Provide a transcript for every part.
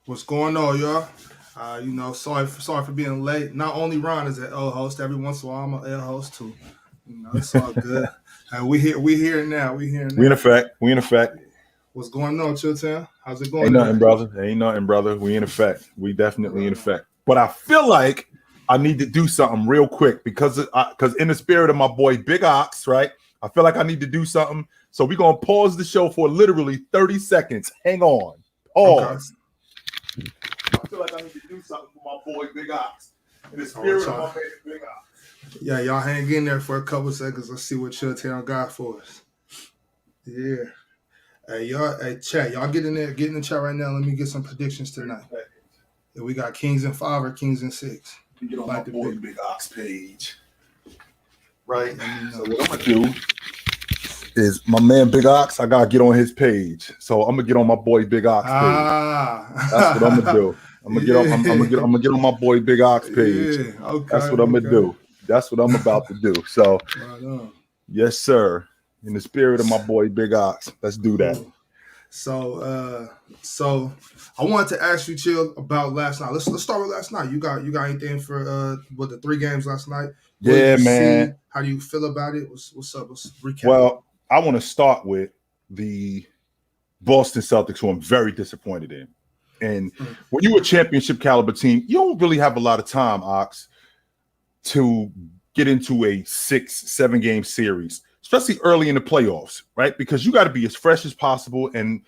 What's going on, y'all? Sorry for being late. Not only Ron is an L host. Every once in a while, I'm an L host too. It's all good. We here now. We here now. We in effect. What's going on, Chitchat? How's it going? Ain't nothing, brother. We in effect. We definitely in effect. But I feel like I need to do something real quick because in the spirit of my boy Big Ox, right? I feel like I need to do something. So we're gonna pause the show for literally 30 seconds. Hang on. Pause. Okay. I feel like I need to do something for my boy Big Ox. In the spirit of my man Big Ox. Yeah, y'all hang in there for a couple seconds. Let's see what Chitchat got for us. Yeah. Hey, chat. Y'all get in there. Get in the chat right now. Let me get some predictions tonight. Yeah, we got Kings in 5 or Kings in 6. Get on my boy Big Ox page. Right. So what I'm gonna do is my man Big Ox, I gotta get on his page. So I'm gonna get on my boy Big Ox page. That's what I'm gonna do. I'm gonna get on my boy Big Ox page. Yeah, okay, that's what I'm gonna do. That's what I'm about to do. So yes, sir. In the spirit of my boy Big Ox, let's do that. So I wanted to ask you, Chill, about last night. Let's start with last night. You got anything for the 3 games last night? Yeah, man. How do you feel about it? What's up? Let's recap. Well, I want to start with the Boston Celtics, who I'm very disappointed in. And when you're a championship caliber team, you don't really have a lot of time, Ox, to get into a 6-7 game series, especially early in the playoffs, right? Because you got to be as fresh as possible. And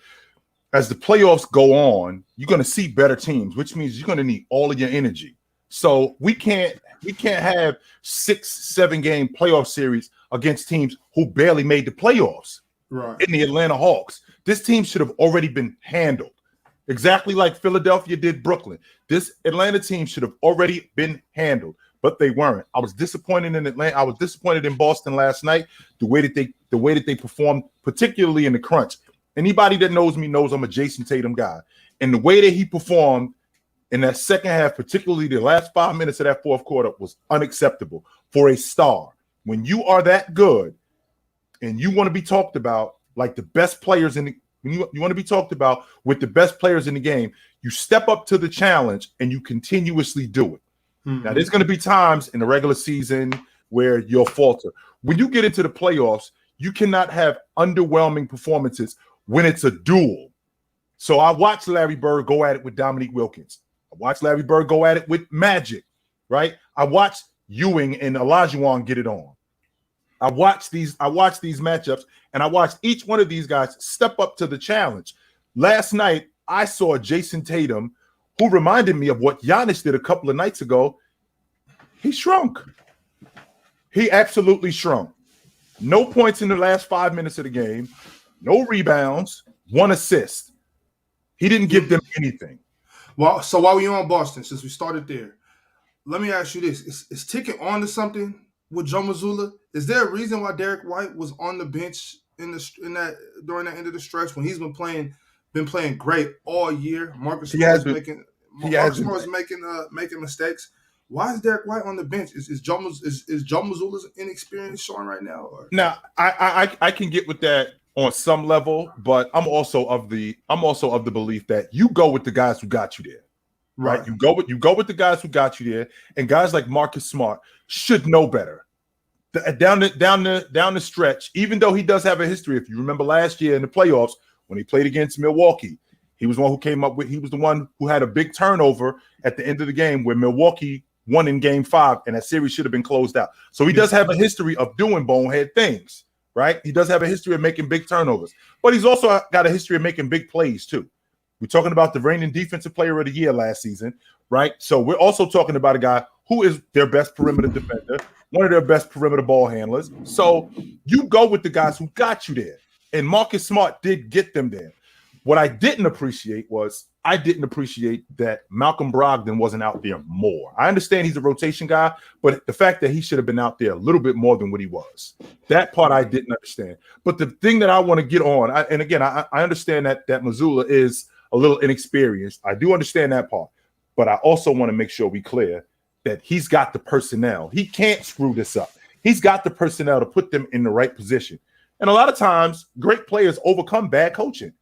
as the playoffs go on, you're going to see better teams, which means you're going to need all of your energy. So we can't have 6-7 game playoff series against teams who barely made the playoffs. Right. In the Atlanta Hawks. This team should have already been handled. Exactly like Philadelphia did Brooklyn. This Atlanta team should have already been handled, but they weren't. I was disappointed in Atlanta. I was disappointed in Boston last night. The way that they performed, particularly in the crunch. Anybody that knows me knows I'm a Jason Tatum guy. And the way that he performed in that second half, particularly the last 5 minutes of that fourth quarter, was unacceptable for a star. When you are that good and you want to be talked about like the best players in the you want to be talked about with the best players in the game, you step up to the challenge and you continuously do it. Mm-hmm. Now, there's going to be times in the regular season where you'll falter. When you get into the playoffs, you cannot have underwhelming performances when it's a duel. So I watched Larry Bird go at it with Dominique Wilkins. I watched Larry Bird go at it with Magic, right? I watched Ewing and Olajuwon get it on. I watched these matchups, and I watched each one of these guys step up to the challenge. Last night, I saw Jason Tatum, who reminded me of what Giannis did a couple of nights ago. He shrunk. He absolutely shrunk. No points in the last 5 minutes of the game. No rebounds. 1 assist. He didn't give them anything. Well, so while we're on Boston, since we started there, let me ask you this. Is ticking on to something with Joe Mazzulla? Is there a reason why Derek White was on the bench during that end of the stretch when he's been playing great all year? Marcus Smart was making mistakes. Why is Derek White on the bench? Is Joe Mazzulla's inexperience showing right now? Or? Now, I can get with that on some level, but I'm also of the belief that you go with the guys who got you there. Right. You go with the guys who got you there, and guys like Marcus Smart should know better. Down the stretch, even though he does have a history. If you remember last year in the playoffs when he played against Milwaukee, he was the one who had a big turnover at the end of the game where Milwaukee won in Game 5, and that series should have been closed out. So he does have a history of doing bonehead things, right? He does have a history of making big turnovers, but he's also got a history of making big plays too. We're talking about the reigning defensive player of the year last season, right? So we're also talking about a guy who is their best perimeter defender, one of their best perimeter ball handlers. So you go with the guys who got you there. And Marcus Smart did get them there. What I didn't appreciate that Malcolm Brogdon wasn't out there more. I understand he's a rotation guy, but the fact that he should have been out there a little bit more than what he was, that part I didn't understand. But the thing that I want to get on, I understand that Mazzulla is a little inexperienced. I do understand that part, but I also want to make sure we clear that he's got the personnel. He can't screw this up. He's got the personnel to put them in the right position. And a lot of times, great players overcome bad coaching.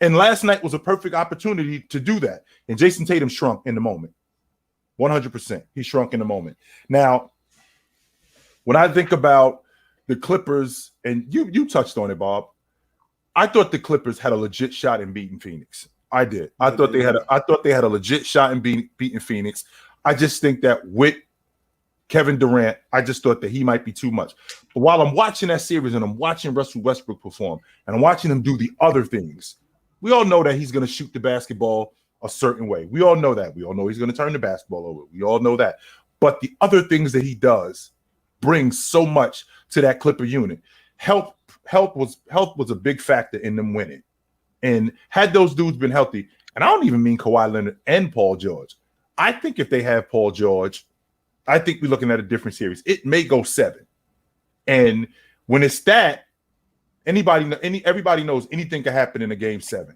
And last night was a perfect opportunity to do that. And Jason Tatum shrunk in the moment. 100%. He shrunk in the moment. Now, when I think about the Clippers, and you touched on it, Bob, I thought the Clippers had a legit shot in beating Phoenix. I did. I thought they had a legit shot in beating Phoenix. I just think that with Kevin Durant, I just thought that he might be too much. But while I'm watching that series and I'm watching Russell Westbrook perform and I'm watching him do the other things, we all know that he's going to shoot the basketball a certain way. We all know that. We all know he's going to turn the basketball over. We all know that. But the other things that he does brings so much to that Clipper unit. Health was a big factor in them winning. And had those dudes been healthy, and I don't even mean Kawhi Leonard and Paul George. I think if they have Paul George, I think we're looking at a different series. It may go 7. And when it's that, everybody knows anything can happen in a game 7.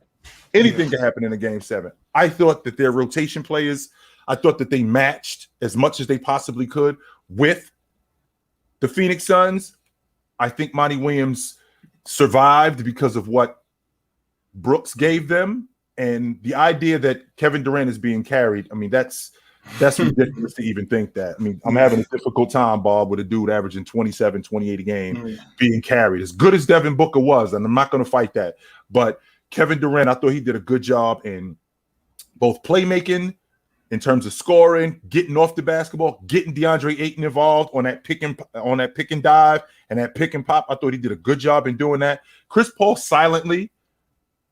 Anything can happen in a game 7. I thought that their rotation players, I thought that they matched as much as they possibly could with the Phoenix Suns. I think Monty Williams survived because of what Brooks gave them. And the idea that Kevin Durant is being carried, I mean, that's ridiculous to even think that. I mean, I'm having a difficult time, Bob, with a dude averaging 27, 28 a game being carried. As good as Devin Booker was, and I'm not going to fight that. But Kevin Durant, I thought he did a good job in both playmaking, in terms of scoring, getting off the basketball, getting DeAndre Ayton involved on that pick and dive and that pick and pop. I thought he did a good job in doing that. Chris Paul silently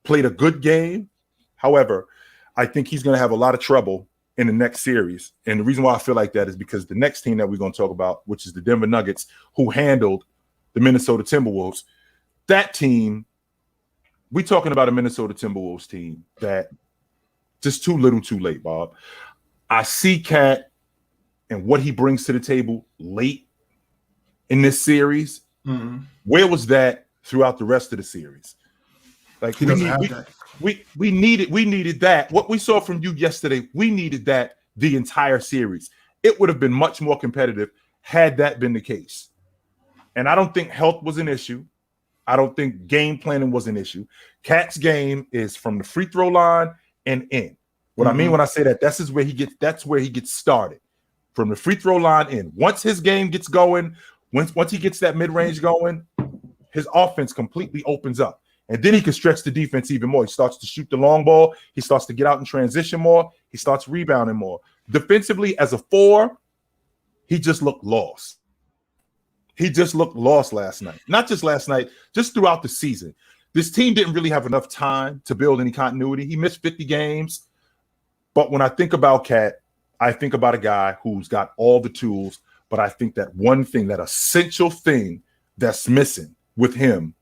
played a good game. However, I think he's going to have a lot of trouble in the next series. And the reason why I feel like that is because the next team that we're going to talk about, which is the Denver Nuggets, who handled the Minnesota Timberwolves, that team, we're talking about a Minnesota Timberwolves team that just too little too late, Bob. I see Cat and what he brings to the table late in this series. Mm-hmm. Where was that throughout the rest of the series? Like we needed that. What we saw from you yesterday, we needed that the entire series. It would have been much more competitive had that been the case. And I don't think health was an issue. I don't think game planning was an issue. Cat's game is from the free throw line and in. What I mean when I say that, that's where he gets started. From the free throw line in. Once his game gets going, once he gets that mid-range going, his offense completely opens up. And then he can stretch the defense even more. He starts to shoot the long ball. He starts to get out in transition more. He starts rebounding more. Defensively, as a 4, he just looked lost. He just looked lost last night. Not just last night, just throughout the season. This team didn't really have enough time to build any continuity. He missed 50 games. But when I think about Cat, I think about a guy who's got all the tools. But I think that one thing, that essential thing that's missing with him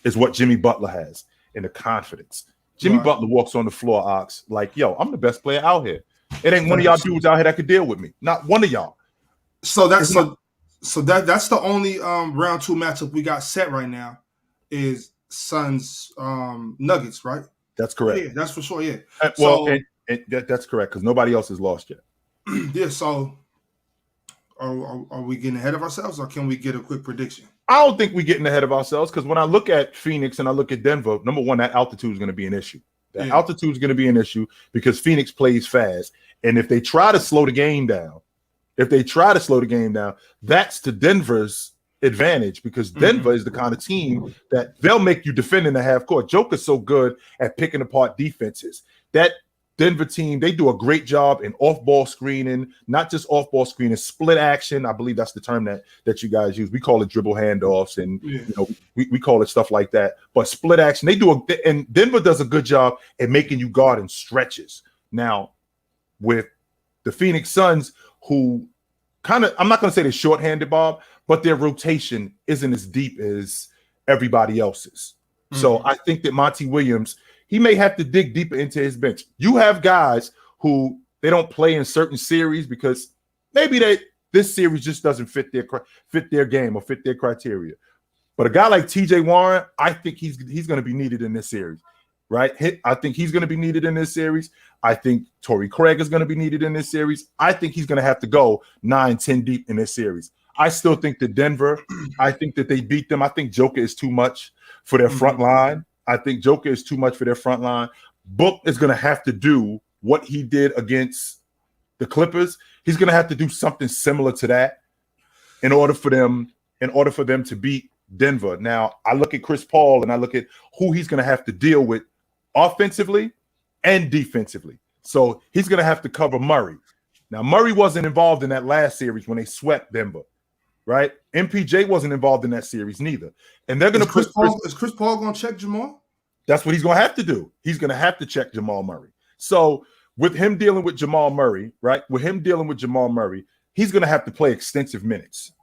is what Jimmy Butler has in the confidence. Jimmy Butler walks on the floor, Ox, like, yo, I'm the best player out here. It ain't one of y'all dudes out here that could deal with me. Not one of y'all. So that's the only round 2 matchup we got set right now is Suns Nuggets, right? That's correct. Yeah, that's for sure. Yeah. That's correct because nobody else has lost yet. Yeah. So are we getting ahead of ourselves, or can we get a quick prediction? I don't think we're getting ahead of ourselves because when I look at Phoenix and I look at Denver, number one, that altitude is going to be an issue. Altitude is going to be an issue because Phoenix plays fast. And if they try to slow the game down, that's to Denver's advantage because Denver is the kind of team that they'll make you defend in the half court. Joker's so good at picking apart defenses. That Denver team, they do a great job in off-ball screening, not just off-ball screening, split action. I believe that's the term that you guys use. We call it dribble handoffs, and we call it stuff like that. But split action, and Denver does a good job at making you guard in stretches. Now, with the Phoenix Suns, who kind of, I'm not going to say they're shorthanded, Bob, but their rotation isn't as deep as everybody else's. So I think that Monty Williams, he may have to dig deeper into his bench. You have guys who they don't play in certain series because maybe this series just doesn't fit their game or fit their criteria. But a guy like TJ Warren, I think he's going to be needed in this series, right? I think he's going to be needed in this series. I think Torrey Craig is going to be needed in this series. I think he's going to have to go 9-10 deep in this series. I still think that Denver, I think that they beat them. I think Joker is too much for their front line. I think Joker is too much for their front line. Book is going to have to do what he did against the Clippers. He's going to have to do something similar to that in order for them to beat Denver. Now, I look at Chris Paul and I look at who he's going to have to deal with offensively and defensively. So he's going to have to cover Murray. Now, Murray wasn't involved in that last series when they swept Denver, right? MPJ wasn't involved in that series neither. And they're going to put Is Chris Paul going to check Jamal? That's what he's going to have to do. He's going to have to check Jamal Murray. So with him dealing with Jamal Murray, right? With him dealing with Jamal Murray, he's going to have to play extensive minutes,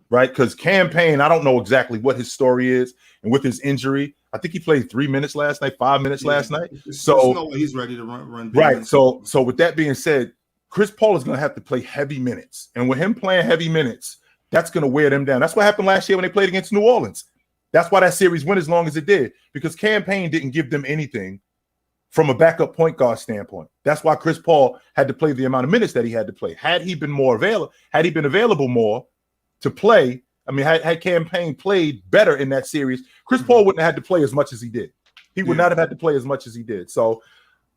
right? Because Cam Payne, I don't know exactly what his story is. And with his injury, I think he played 3 minutes last night, 5 minutes last night. So there's no way he's ready to run. Right. So with that being said, Chris Paul is going to have to play heavy minutes. And with him playing heavy minutes, that's going to wear them down. That's what happened last year when they played against New Orleans. That's why that series went as long as it did, because Cam Payne didn't give them anything from a backup point guard standpoint. That's why Chris Paul had to play the amount of minutes that he had to play. Had he been available more to play, I mean, had Cam Payne played better in that series, Chris Paul wouldn't have had to play as much as he did. He would not have had to play as much as he did. So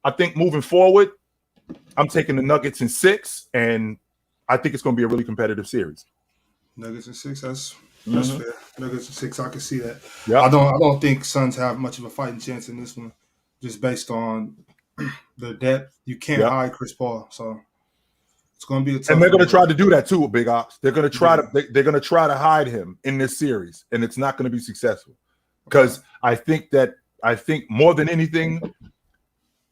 I think moving forward, I'm taking the Nuggets in 6, and I think it's going to be a really competitive series. Nuggets in 6, that's fair. Nuggets in 6, I can see that. Yeah. I don't think Suns have much of a fighting chance in this one, just based on the depth. You can't hide Chris Paul, so it's going to be a tough. And they're going to try to do that too, Big Ox. They're going to try they're going to try to hide him in this series, and it's not going to be successful. Because I think more than anything,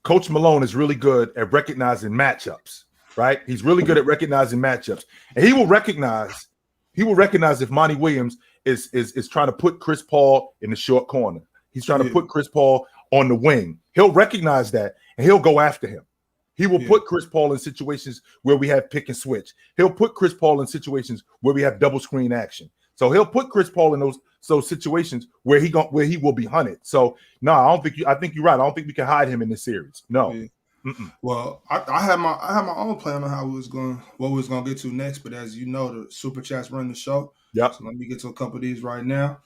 Coach Malone is really good at recognizing matchups. Right? He's really good at recognizing matchups, and he will recognize if Monty Williams is trying to put Chris Paul in the short corner. He's trying to put Chris Paul on the wing. He'll recognize that, and he'll go after him. He will put Chris Paul in situations where we have pick and switch. He'll put Chris Paul in situations where we have double screen action. So he'll put Chris Paul in those situations where he will be hunted. So no, I think you're right. I don't think we can hide him in this series. No. Yeah. Well, I had my own plan on what we was gonna get to next, but as you know, the super chats run the show. Yep. So let me get to a couple of these right now.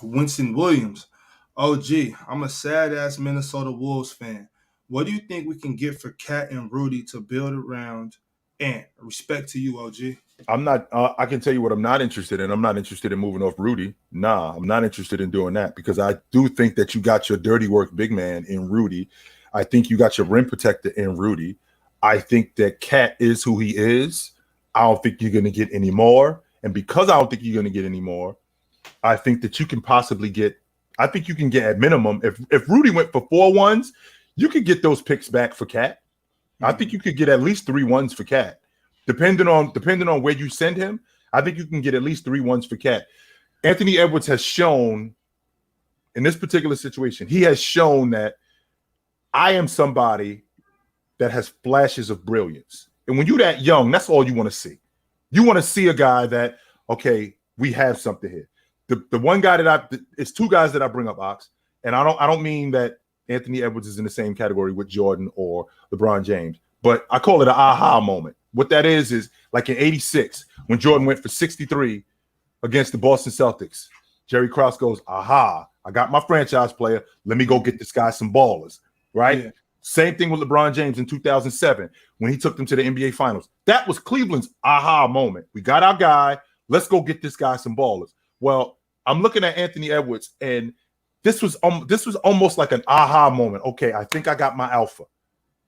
Winston Williams, OG, I'm a sad ass Minnesota Wolves fan. What do you think we can get for Cat and Rudy to build around? And respect to you, OG. I'm not. I can tell you what I'm not interested in. I'm not interested in moving off Rudy. Nah, I'm not interested in doing that, because I do think that you got your dirty work big man in Rudy. I think you got your rim protector in Rudy. I think that Cat is who he is. I don't think you're going to get any more. And because I don't think you're going to get any more, I think that you can possibly get – I think you can get at minimum – if Rudy went for 4 ones, you could get those picks back for Cat. I think you could get at least 3 ones for Cat. Depending on where you send him, I think you can get at least 3 ones for Cat. Anthony Edwards has shown – in this particular situation, he has shown that I am somebody that has flashes of brilliance. And when you're that young, that's all you want to see. You want to see a guy that, okay, we have something here. The one guy it's 2 guys that I bring up, Ox, and I don't mean that Anthony Edwards is in the same category with Jordan or LeBron James, but I call it an aha moment. What that is like in '86 when Jordan went for 63 against the Boston Celtics. Jerry Krause goes, aha, I got my franchise player. Let me go get this guy some ballers. Right? Yeah. Same thing with LeBron James in 2007 when he took them to the NBA Finals. That was Cleveland's aha moment. We got our guy. Let's go get this guy some ballers. Well, I'm looking at Anthony Edwards, and this was almost like an aha moment. Okay, I think I got my alpha.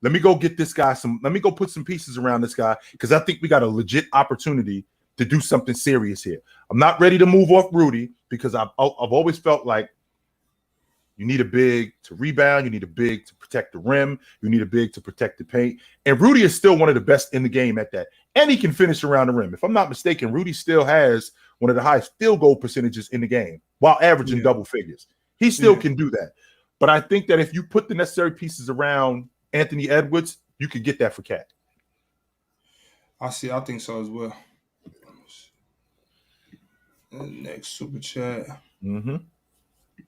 Let me go get this guy let me go put some pieces around this guy, because I think we got a legit opportunity to do something serious here. I'm not ready to move off Rudy, because I've always felt like you need a big to rebound. You need a big to protect the rim. You need a big to protect the paint. And Rudy is still one of the best in the game at that. And he can finish around the rim. If I'm not mistaken, Rudy still has one of the highest field goal percentages in the game while averaging double figures. He still can do that. But I think that if you put the necessary pieces around Anthony Edwards, you could get that for Cat. I think so as well. Next super chat.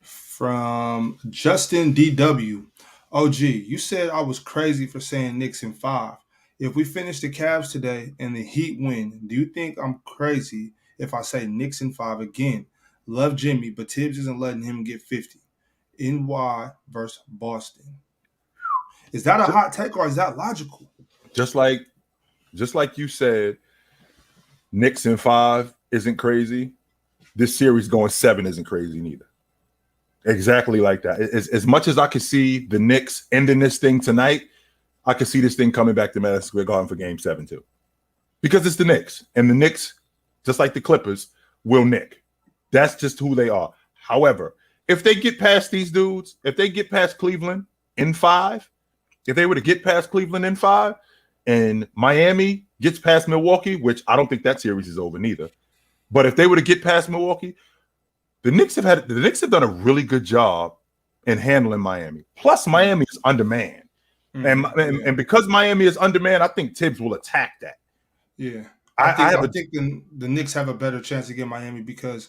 From Justin DW. OG, you said I was crazy for saying Knicks in 5. If we finish the Cavs today and the Heat win, do you think I'm crazy if I say Knicks in 5 again? Love Jimmy, but Tibbs isn't letting him get 50. NY versus Boston. Is that a hot take or is that logical? Just like you said, Knicks in 5 isn't crazy. This series going 7 isn't crazy neither. Exactly like that. As much as I could see the Knicks ending this thing tonight, I could see this thing coming back to Madison Square Garden for Game 7 too. Because it's the Knicks. And the Knicks, just like the Clippers, will nick. That's just who they are. However, if they get past these dudes, if they get past Cleveland in 5, if they were to get past Cleveland in 5, and Miami gets past Milwaukee, which I don't think that series is over neither. But if they were to get past Milwaukee, the Knicks have done a really good job in handling Miami. Plus, Miami is undermanned. And because Miami is undermanned, I think Tibbs will attack that. Yeah. I think the Knicks have a better chance to get Miami because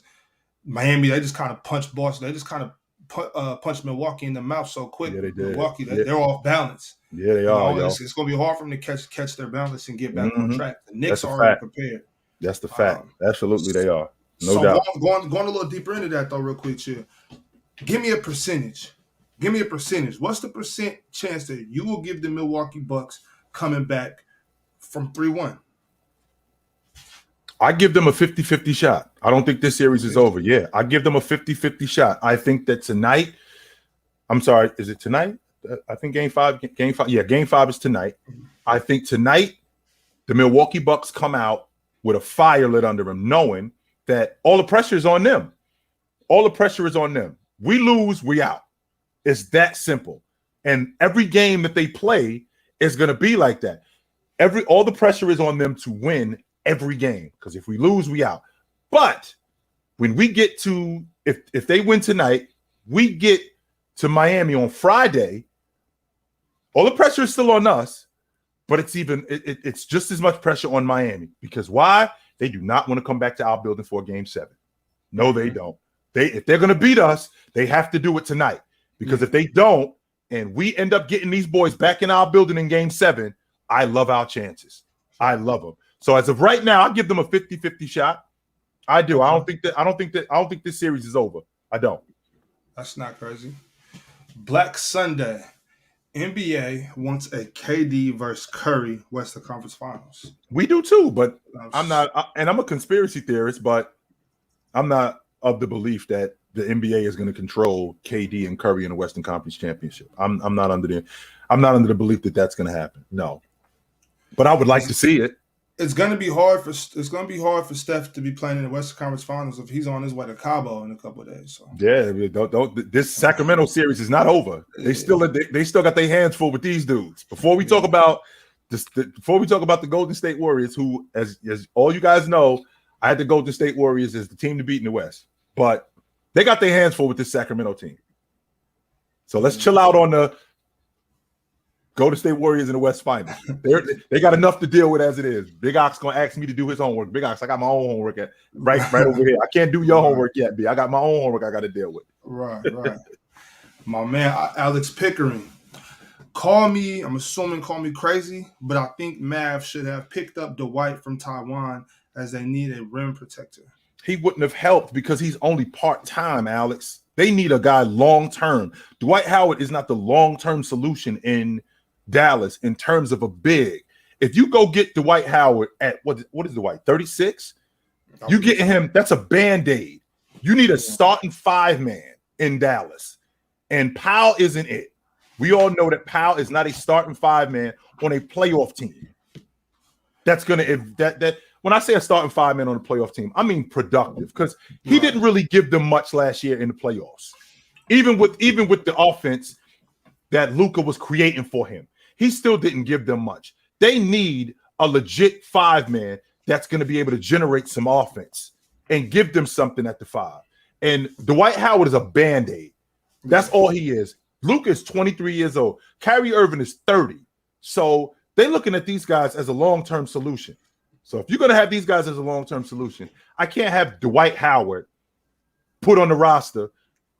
Miami, they just kind of punched Boston. They just kind of punched Milwaukee in the mouth so quick. Yeah, they did. Milwaukee, they're off balance. Yeah, they are. It's going to be hard for them to catch their balance and get back on track. The Knicks are already prepared. That's the fact. Absolutely, they are. No so doubt. Going a little deeper into that, though, real quick, Chill. Give me a percentage. What's the percent chance that you will give the Milwaukee Bucks coming back from 3-1? I give them a 50-50 shot. I don't think this series is over. Yeah, I give them a 50-50 shot. I think that tonight, I'm sorry, is it tonight? I think game five. Yeah, game 5 is tonight. I think tonight the Milwaukee Bucks come out with a fire lit under them, knowing that all the pressure is on them. All the pressure is on them. We lose, we out. It's that simple. And every game that they play is going to be like that. All the pressure is on them to win every game, because if we lose, we out. But when we get to, if they win tonight, we get to Miami on Friday, all the pressure is still on us, but it's just as much pressure on Miami. Because why? They do not want to come back to our building for Game 7. No, they don't. If they're going to beat us, they have to do it tonight. Because if they don't, and we end up getting these boys back in our building in Game 7, I love our chances. I love them. So as of right now, I give them a 50-50 shot. I do. I don't think this series is over. I don't. That's not crazy. Black Sunday. NBA wants a KD versus Curry Western Conference Finals. We do too, but I'm not, and I'm a conspiracy theorist, but I'm not of the belief that the NBA is going to control KD and Curry in the Western Conference Championship. I'm not under the belief that that's going to happen. No, but I would like to see it. It's going to be hard for Steph to be playing in the Western Conference Finals if he's on his way to Cabo in a couple of days. So. Yeah, this Sacramento series is not over. They still got their hands full with these dudes. Before we talk about the Golden State Warriors, who, as all you guys know, I had the Golden State Warriors as the team to beat in the West, but they got their hands full with this Sacramento team. So let's chill out on the Golden State Warriors in the West Finals. They got enough to deal with as it is. Big Ox gonna ask me to do his homework. Big Ox, I got my own homework right over here. I can't do your homework yet, B. I got my own homework I got to deal with. Right. My man, Alex Pickering. Call me crazy, but I think Mavs should have picked up Dwight from Taiwan as they need a rim protector. He wouldn't have helped because he's only part-time, Alex. They need a guy long-term. Dwight Howard is not the long-term solution in Dallas in terms of a big. If you go get Dwight Howard at what is Dwight, 36? You get him, that's a band-aid. You need a starting 5-man in Dallas. And Powell isn't it. We all know that Powell is not a starting 5-man on a playoff team. That's gonna that when I say a starting 5-man on a playoff team, I mean productive, because he didn't really give them much last year in the playoffs. Even with the offense that Luka was creating for him, he still didn't give them much. They need a legit 5-man that's going to be able to generate some offense and give them something at the 5. And Dwight Howard is a band-aid. That's all he is. Luka is 23 years old. Kyrie Irving is 30. So they're looking at these guys as a long-term solution. So if you're going to have these guys as a long-term solution, I can't have Dwight Howard put on the roster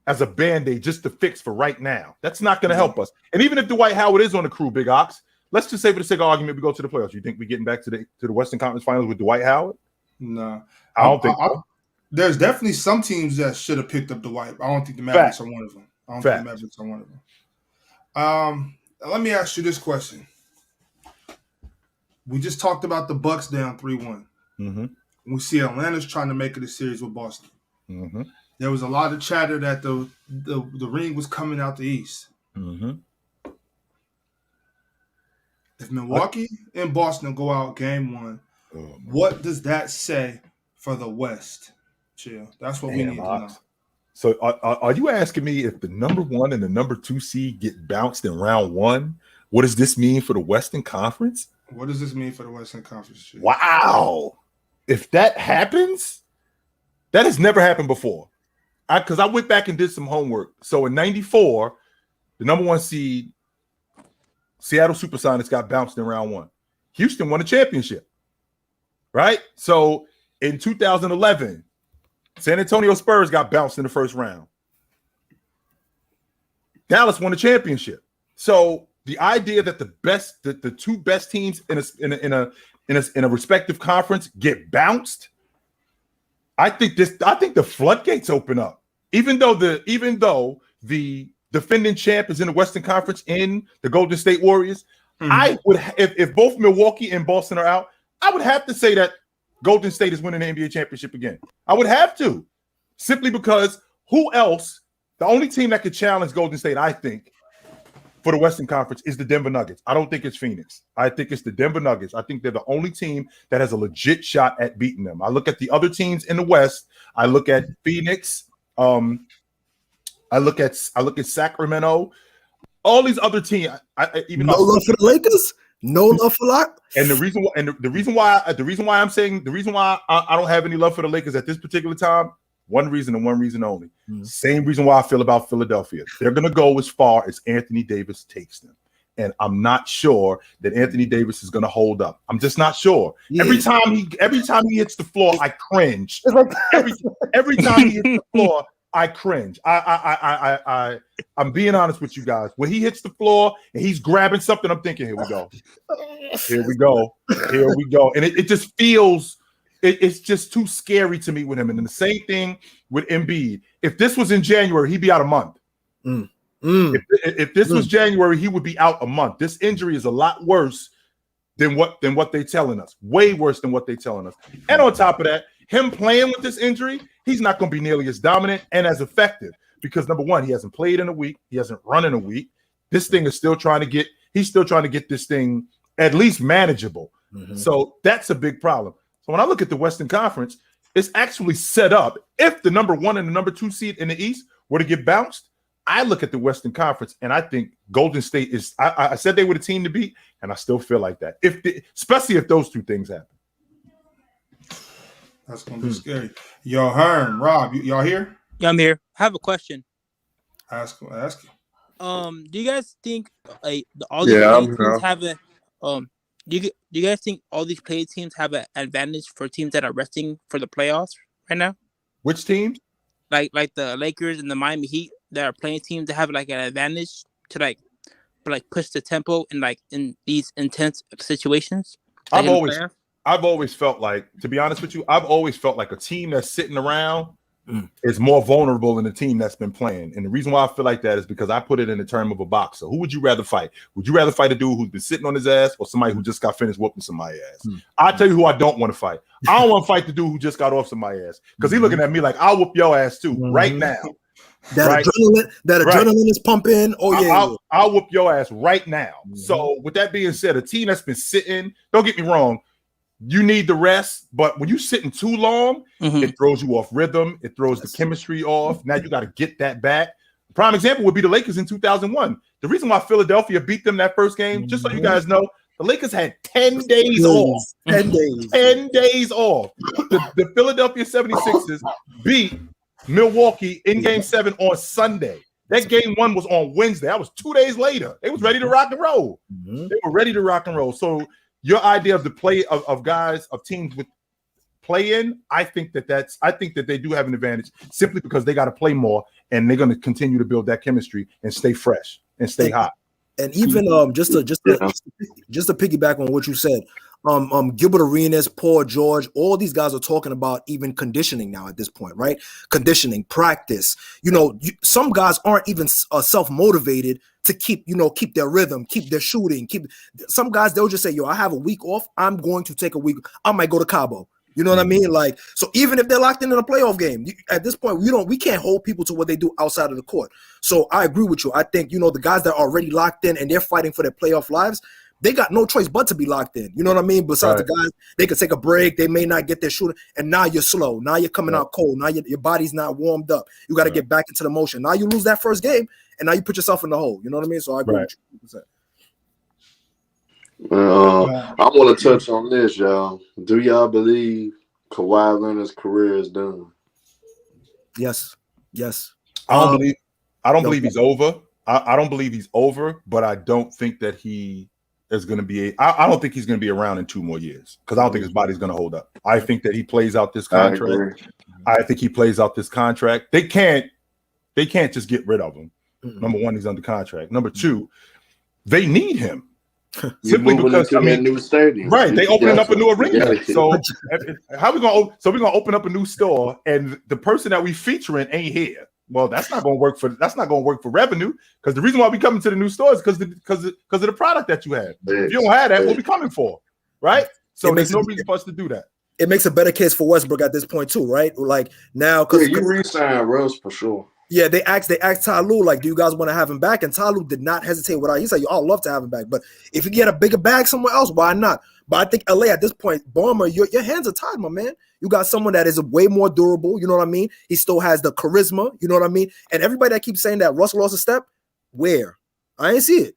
as a Band-Aid just to fix for right now. That's not going to help us. And even if Dwight Howard is on the crew, Big Ox, let's just say for the sake of argument, we go to the playoffs. You think we're getting back to the Western Conference Finals with Dwight Howard? No. I don't think so. There's definitely some teams that should have picked up Dwight. I don't think the Mavericks are one of them. I don't Fact. think Mavericks are one of them. Let me ask you this question. We just talked about the Bucks down 3-1. Mm-hmm. We see Atlanta's trying to make it a series with Boston. Mm-hmm. There was a lot of chatter that the ring was coming out the East. Mm-hmm. If Milwaukee and Boston go out game 1, what does that say for the West? Chill. That's what we need to know. So are you asking me if the number 1 and the number 2 seed get bounced in round 1? What does this mean for the Western Conference? What does this mean for the Western Conference? Chill? Wow. If that happens, that has never happened before. Because I went back and did some homework. So in 94, the number 1 seed, Seattle Supersonics, got bounced in round 1. Houston won a championship, right? So in 2011, San Antonio Spurs got bounced in the first round. Dallas won a championship. So the idea that the two best teams in a respective conference get bounced, I think the floodgates open up. Even though the defending champ is in the Western Conference in the Golden State Warriors, I would, if both Milwaukee and Boston are out, I would have to say that Golden State is winning the NBA championship again. I would have to, simply because who else? The only team that could challenge Golden State, I think, for the Western Conference is the Denver Nuggets. I don't think it's Phoenix. I think it's the Denver Nuggets. I think they're the only team that has a legit shot at beating them. I look at the other teams in the West. I look at Phoenix. I look at Sacramento. All these other teams. No love for the Lakers. No love for that. And the reason why I don't have any love for the Lakers at this particular time. One reason and one reason only. Same reason why I feel about Philadelphia. They're going to go as far as Anthony Davis takes them. And I'm not sure that Anthony Davis is going to hold up. I'm just not sure. Yeah. Every time he hits the floor, I cringe. Every time he hits the floor, I cringe. I'm being honest with you guys. When he hits the floor and he's grabbing something, I'm thinking, here we go. And it just feels, it's just too scary to me with him. And then the same thing with Embiid. If this was in January, he'd be out a month. If this was January, he would be out a month. This injury is a lot worse than what they're telling us. Way worse than what they're telling us. And on top of that, him playing with this injury, he's not going to be nearly as dominant and as effective because, number one, he hasn't played in a week. He hasn't run in a week. This thing is still trying to get this thing at least manageable. So that's a big problem. So when I look at the Western Conference, it's actually set up. If the number 1 and the number 2 seed in the East were to get bounced, I look at the Western Conference and I think Golden State is. I said they were the team to beat, and I still feel like that. Especially if those two things happen. That's gonna be scary. Yo, Herm, Rob, y'all here? Yeah, I'm here. I have a question. Ask you. Do you guys think all these teams have a Do you guys think all these play teams have an advantage for teams that are resting for the playoffs right now? Which teams? Like the Lakers and the Miami Heat that are playing teams that have like an advantage to push the tempo in these intense situations. I've always felt like, to be honest with you, I've always felt like a team that's sitting around is more vulnerable than a team that's been playing. And the reason why I feel like that is because I put it in the term of a boxer. Who would you rather fight? Would you rather fight a dude who's been sitting on his ass or somebody who just got finished whooping somebody's ass? I'll tell you who I don't want to fight. I don't want to fight the dude who just got off somebody's ass because he's looking at me like, I'll whoop your ass too right now. Adrenaline is pumping. I'll whoop your ass right now. So with that being said, a team that's been sitting, don't get me wrong, you need the rest, but when you're sitting too long, it throws you off rhythm. It throws the chemistry off. Now you got to get that back. Prime example would be the Lakers in 2001. The reason why Philadelphia beat them that first game, just so you guys know, the Lakers had 10 days off. 10 days off. The Philadelphia 76ers beat Milwaukee in Game 7 on Sunday. That Game 1 was on Wednesday. That was 2 days later. They was ready to rock and roll. They were ready to rock and roll. So your idea of the play of guys, of teams with play in, I think that they do have an advantage simply because they got to play more and they're going to continue to build that chemistry and stay fresh and stay hot. And even just to piggyback on what you said, Gilbert Arenas, Paul George, all these guys are talking about even conditioning now at this point, right? Conditioning, practice. Some guys aren't even self-motivated to keep their rhythm, keep their shooting. Some guys, they'll just say, yo, I have a week off. I'm going to take a week. I might go to Cabo. You know what I mean? Like, so even if they're locked in a playoff game, at this point, we can't hold people to what they do outside of the court. So I agree with you. I think, the guys that are already locked in and they're fighting for their playoff lives, they got no choice but to be locked in. You know what I mean? Besides the guys, they could take a break. They may not get their shooting. And now you're slow. Now you're coming out cold. Now your body's not warmed up. You got to get back into the motion. Now you lose that first game, and now you put yourself in the hole. You know what I mean? So I agree with you. I want to touch on this, y'all. Do y'all believe Kawhi Leonard's career is done? Yes. I don't believe he's over. I don't believe he's over, but I don't think that he is going to be. I don't think he's going to be around in 2 more years because I don't think his body's going to hold up. I think that he plays out this contract. I think he plays out this contract. They can't just get rid of him. Number one, he's under contract. Number two, they need him. Simply because a new stadium, right? They opening up a new arena. So how we gonna? So we're gonna open up a new store, and the person that we featuring ain't here. Well, that's not gonna work for revenue because the reason why we coming to the new store is because of the product that you have. If you don't have that, what we coming for, right? So there's no reason for us to do that. It makes a better case for Westbrook at this point too, right? Like now, because you re-sign Russ for sure. Yeah, they asked Ty Lue, like, do you guys want to have him back? And Ty Lue did not hesitate with he said, yo, I'd love to have him back. But if you get a bigger bag somewhere else, why not? But I think LA at this point, Ballmer, your hands are tied, my man. You got someone that is way more durable, you know what I mean? He still has the charisma, you know what I mean? And everybody that keeps saying that Russell lost a step, where? I ain't see it.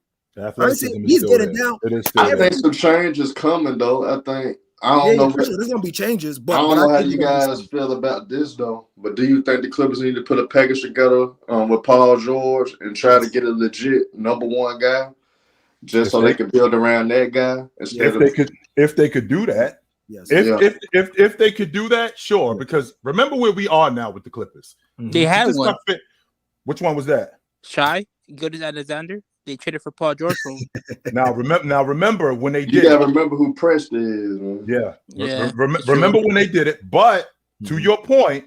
He's getting down. I think some change is coming, though. I don't know. There's gonna be changes, but I don't know how you guys feel about this though. But do you think the Clippers need to put a package together with Paul George and try to get a legit number one guy, just so they can build around that guy instead if they could do that? Yes. If they could do that, sure. Because remember where we are now with the Clippers. They had one. Which one was that? Shy, Gilgeous Alexander. They traded for Paul George. Now remember when they did. You gotta remember who Prest is, man. Yeah. Remember when they did it. But to your point,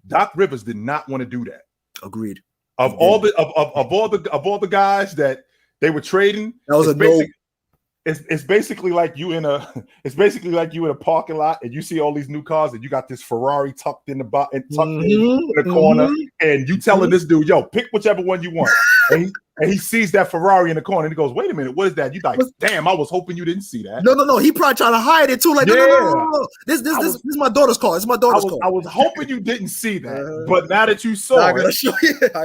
Doc Rivers did not want to do that. Agreed. Of all the guys that they were trading, that was it's basically like you in a parking lot and you see all these new cars and you got this Ferrari tucked in the corner and you telling this dude, yo, pick whichever one you want. And he sees that Ferrari in the corner and he goes, wait a minute, what is that? You like, damn, I was hoping you didn't see that. No. He probably trying to hide it too. Like, no. This is my daughter's car. It's my daughter's car. I was hoping you didn't see that. But now that you saw I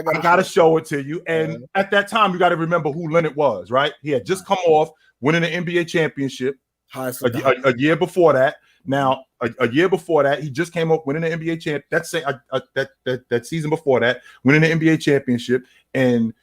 gotta show it to you. And at that time, you got to remember who Leonard was, right? He had just come off winning the NBA championship a year before that. Now, a year before that, he just came up winning the NBA champ. That season before that, winning the NBA championship, and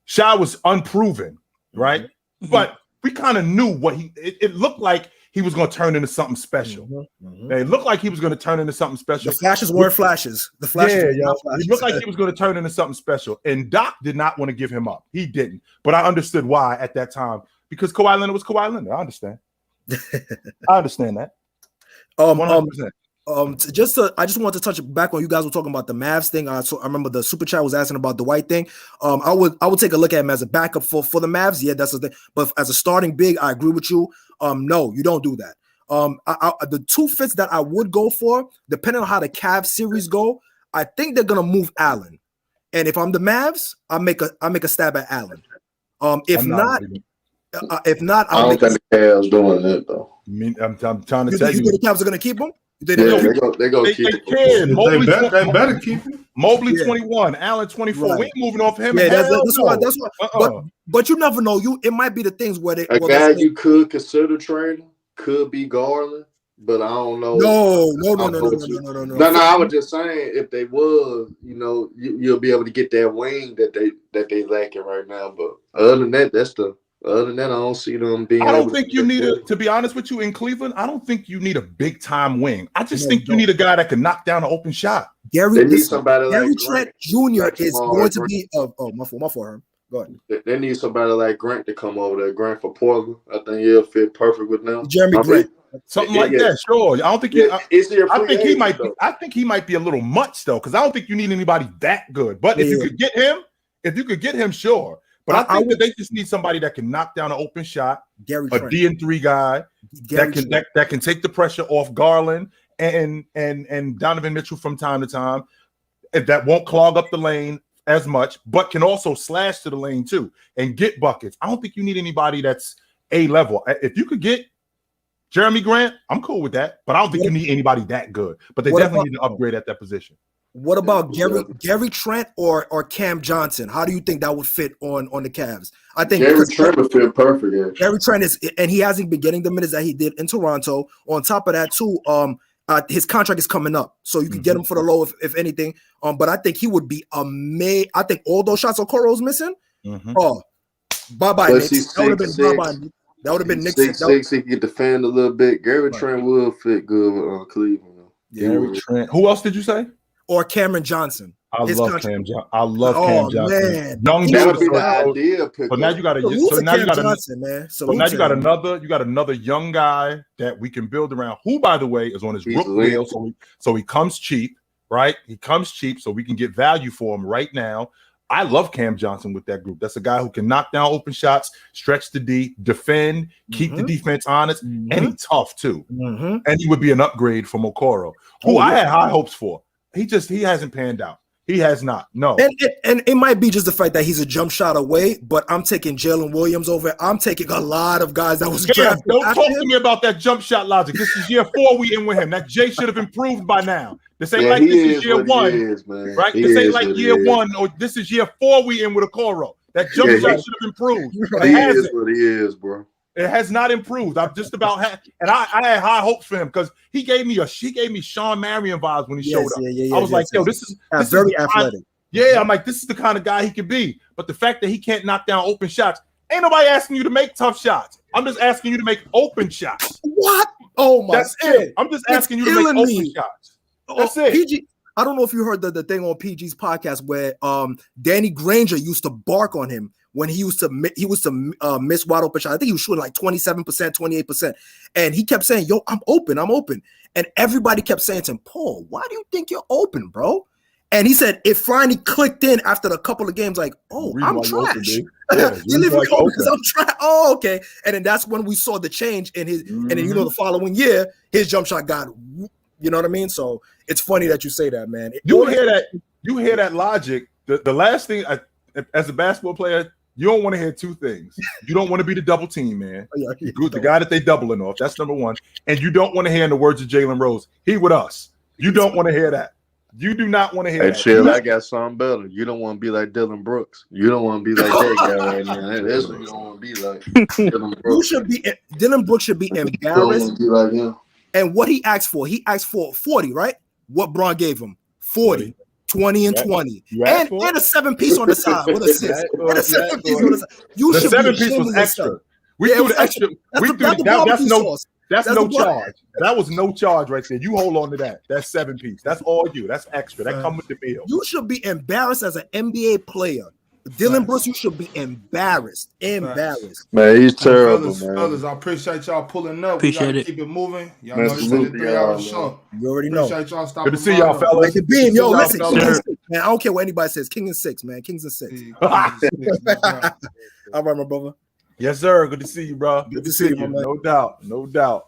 Shy was unproven, right? Mm-hmm. But we kind of knew what it looked like he was going to turn into something special. Mm-hmm. It looked like he was going to turn into something special. The flashes weren't flashes. The flashes were not flashes. It looked like he was going to turn into something special. And Doc did not want to give him up. He didn't. But I understood why at that time. Because Kawhi Leonard was Kawhi Leonard. I understand. I understand that. 100%. I just want to touch back on you guys were talking about the Mavs thing. So I remember the super chat was asking about the White thing. I would take a look at him as a backup for the Mavs. Yeah, that's the thing. But as a starting big, I agree with you. No, you don't do that. The 2 fits that I would go for, depending on how the Cavs series go, I think they're gonna move Allen. And if I'm the Mavs, I make a stab at Allen. If not, I don't think the Cavs doing it though. I'm trying to tell you, the Cavs are gonna keep him. They go keep it. They better keep him. Mobley 21, Allen 24. Right. We ain't moving off him. Yeah, that's why. But you never know. It might be the things where guy you could consider trading could be Garland, but I don't know. No. I was just saying if they was, you'll be able to get that wing that they lacking right now. But other than that, other than that, I don't see them being. I don't think you need to be honest with you, in Cleveland, I don't think you need a big time wing. I just think you need a guy that can knock down an open shot. Gary Trent Jr. is going to be. My fault. Go ahead. They need somebody like Grant to come over there. Grant for Portland. I think he'll fit perfect with them. Jeremy Grant. something like that. Sure, I don't think you. I think he might. I think he might be a little much though, because I don't think you need anybody that good. But if you could get him, sure. But I think that they just need somebody that can knock down an open shot, a D&3 guy that can take the pressure off Garland and Donovan Mitchell from time to time, that won't clog up the lane as much, but can also slash to the lane too and get buckets. I don't think you need anybody that's A level. If you could get Jeremy Grant, I'm cool with that, but I don't think you need anybody that good. But they definitely need to upgrade at that position. What about Gary Trent or Cam Johnson? How do you think that would fit on the Cavs? I think Gary Trent would fit perfect. Actually. Gary Trent and he hasn't been getting the minutes that he did in Toronto. On top of that, too, his contract is coming up, so you can get him for the low if anything. But I think he would be amazing. I think all those shots Okoro's missing. Oh, bye, Knicks. That would have been bye. That would have been Knicks. 6'6", he could defend a little bit. Gary Trent will fit good with Cleveland. Gary Trent. Who else did you say? Or Cameron Johnson. I love Cam Johnson. Man. Young dude. That would be the idea. But now you got another young guy that we can build around. Who, by the way, is on his rookie deal, so he comes cheap, right? He comes cheap, so we can get value for him right now. I love Cam Johnson with that group. That's a guy who can knock down open shots, stretch the D, defend, keep the defense honest, and he's tough too. And he would be an upgrade from Okoro, who I had high hopes for. He hasn't panned out. He has not. No. And it might be just the fact that he's a jump shot away, but I'm taking Jalen Williams over. I'm taking a lot of guys that was drafted. Don't talk to me about that jump shot logic. This is year 4 we in with him. That Jay should have improved by now. This ain't like this is year 1. Right? This ain't like year 1 or this is year 4 we in with Okoro. That jump shot should have improved. He is what he is, bro. It has not improved. I'm just about and I had high hopes for him because he gave me Sean Marion vibes when he showed up. I was like, yo, this is very athletic. I'm like, this is the kind of guy he could be. But the fact that he can't knock down open shots, ain't nobody asking you to make tough shots. I'm just asking you to make open shots. What? Oh my! That's it. I'm just asking you to make open shots. That's it. PG, I don't know if you heard the thing on PG's podcast where Danny Granger used to bark on him when he used to miss wide open shots. I think he was shooting like 27%, 28%. And he kept saying, yo, I'm open. And everybody kept saying to him, Paul, why do you think you're open, bro? And he said it finally clicked in after a couple of games, like, oh, I'm trash. You leave me open because I'm trash. Oh, okay. And then that's when we saw the change in his, and then, the following year, his jump shot got, you know what I mean? So it's funny that you say that, man. You hear that logic. The last thing, as a basketball player, you don't want to hear 2 things. You don't want to be the double team, man. The guy that they doubling off. That's number 1. And you don't want to hear, in the words of Jalen Rose, he with us. You don't want to hear that. You do not want to hear that. Chill, I got something better. You don't want to be like Dylan Brooks. You don't want to be like that guy right now. That's what you don't want to be like. Dylan Brooks should be embarrassed. You don't want to be like him. And what he asked for 40, right? What Braun gave him, 40. 20 and 20, and a 7-piece on the side with a 6. And a 7-piece on the side. The 7-piece was extra. We threw the extra. That's no charge. That was no charge right there. You hold on to that. That's 7-piece. That's all you. That's extra. That come with the meal. You should be embarrassed as an NBA player. Dylan Brooks, you should be embarrassed. Man, he's terrible, fellas, I appreciate y'all pulling up. Appreciate it. Keep it moving. Y'all know it's a 3-hour show. You already know. Appreciate y'all stopping. Good to see y'all, fellas. Yo, listen, man, I don't care what anybody says. King and 6, man. Kings and 6. All right, my brother. Yes, sir. Good to see you, bro. Good to see you, man. No doubt.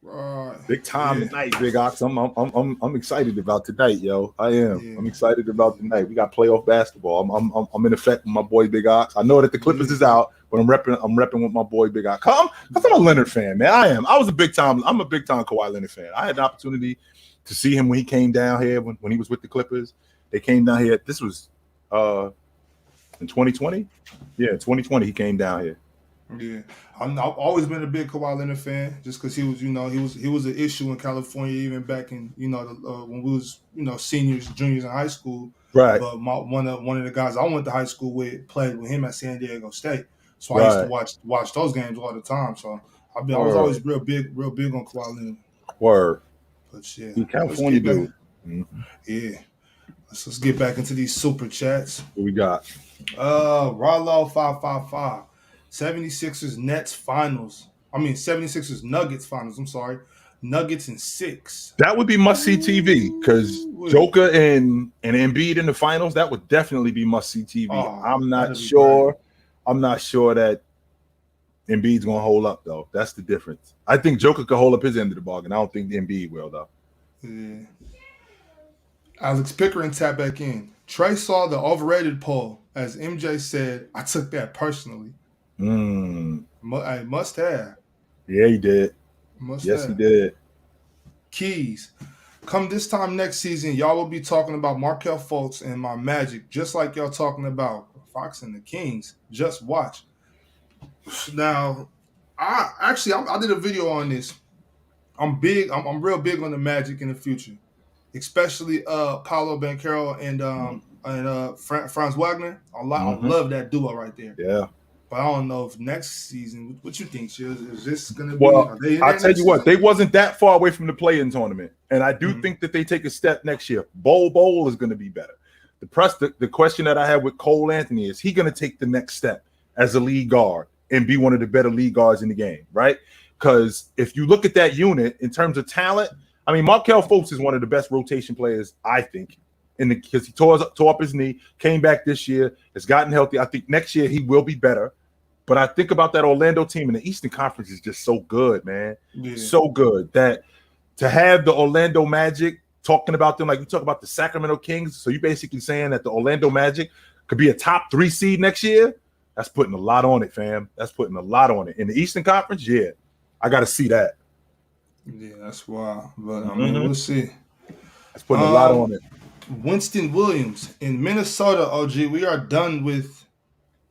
Right. Big time tonight, Big Ox. I'm excited about tonight, yo. I am. Yeah. I'm excited about tonight. We got playoff basketball. I'm in effect with my boy Big Ox. I know that the Clippers is out, but I'm repping with my boy Big Ox. I'm a Leonard fan, man. I'm a big time Kawhi Leonard fan. I had an opportunity to see him when he came down here when he was with the Clippers. They came down here. This was in 2020. Yeah, 2020 he came down here. Yeah, I've always been a big Kawhi Leonard fan, just because he was an issue in California even back in when we was seniors, juniors in high school. Right. But one of the guys I went to high school with played with him at San Diego State, so I used to watch those games all the time. So I was always real big on Kawhi Leonard. Word. But yeah, California dude. Yeah. Let's get back into these super chats. What we got? Rollo 555. 76ers Nets finals. 76ers Nuggets finals. I'm sorry. Nuggets in 6. That would be must-see TV because Joker and Embiid in the finals, that would definitely be must-see TV. I'm not sure that Embiid's going to hold up, though. That's the difference. I think Joker could hold up his end of the bargain. I don't think Embiid will, though. Yeah. Alex Pickering tapped back in. Trey saw the overrated poll. As MJ said, I took that personally. I must have. Yeah, he did. He did. Keys. Come this time next season, y'all will be talking about Markelle Fultz and my Magic, just like y'all talking about Fox and the Kings. Just watch. Now, I did a video on this. I'm real big on the Magic in the future, especially Paolo Banchero and Franz Wagner. I love that duo right there. Yeah. But I don't know if next season, what you think, Shields? Is this going to be? Well, I'll tell you what, they wasn't that far away from the play-in tournament. And I do think that they take a step next year. Bowl is going to be better. The question that I have with Cole Anthony is he going to take the next step as a lead guard and be one of the better lead guards in the game, right? Because if you look at that unit in terms of talent, I mean, Markelle Fultz is one of the best rotation players, I think, because he tore up his knee, came back this year, has gotten healthy. I think next year he will be better. But I think about that Orlando team in the Eastern Conference is just so good, man. Yeah. So good that to have the Orlando Magic talking about them like we talk about the Sacramento Kings. So you're basically saying that the Orlando Magic could be a top 3 seed next year. That's putting a lot on it, fam. That's putting a lot on it. In the Eastern Conference, yeah, I got to see that. Yeah, that's wild. But I mean, we'll see. That's putting a lot on it. Winston Williams in Minnesota, OG, we are done with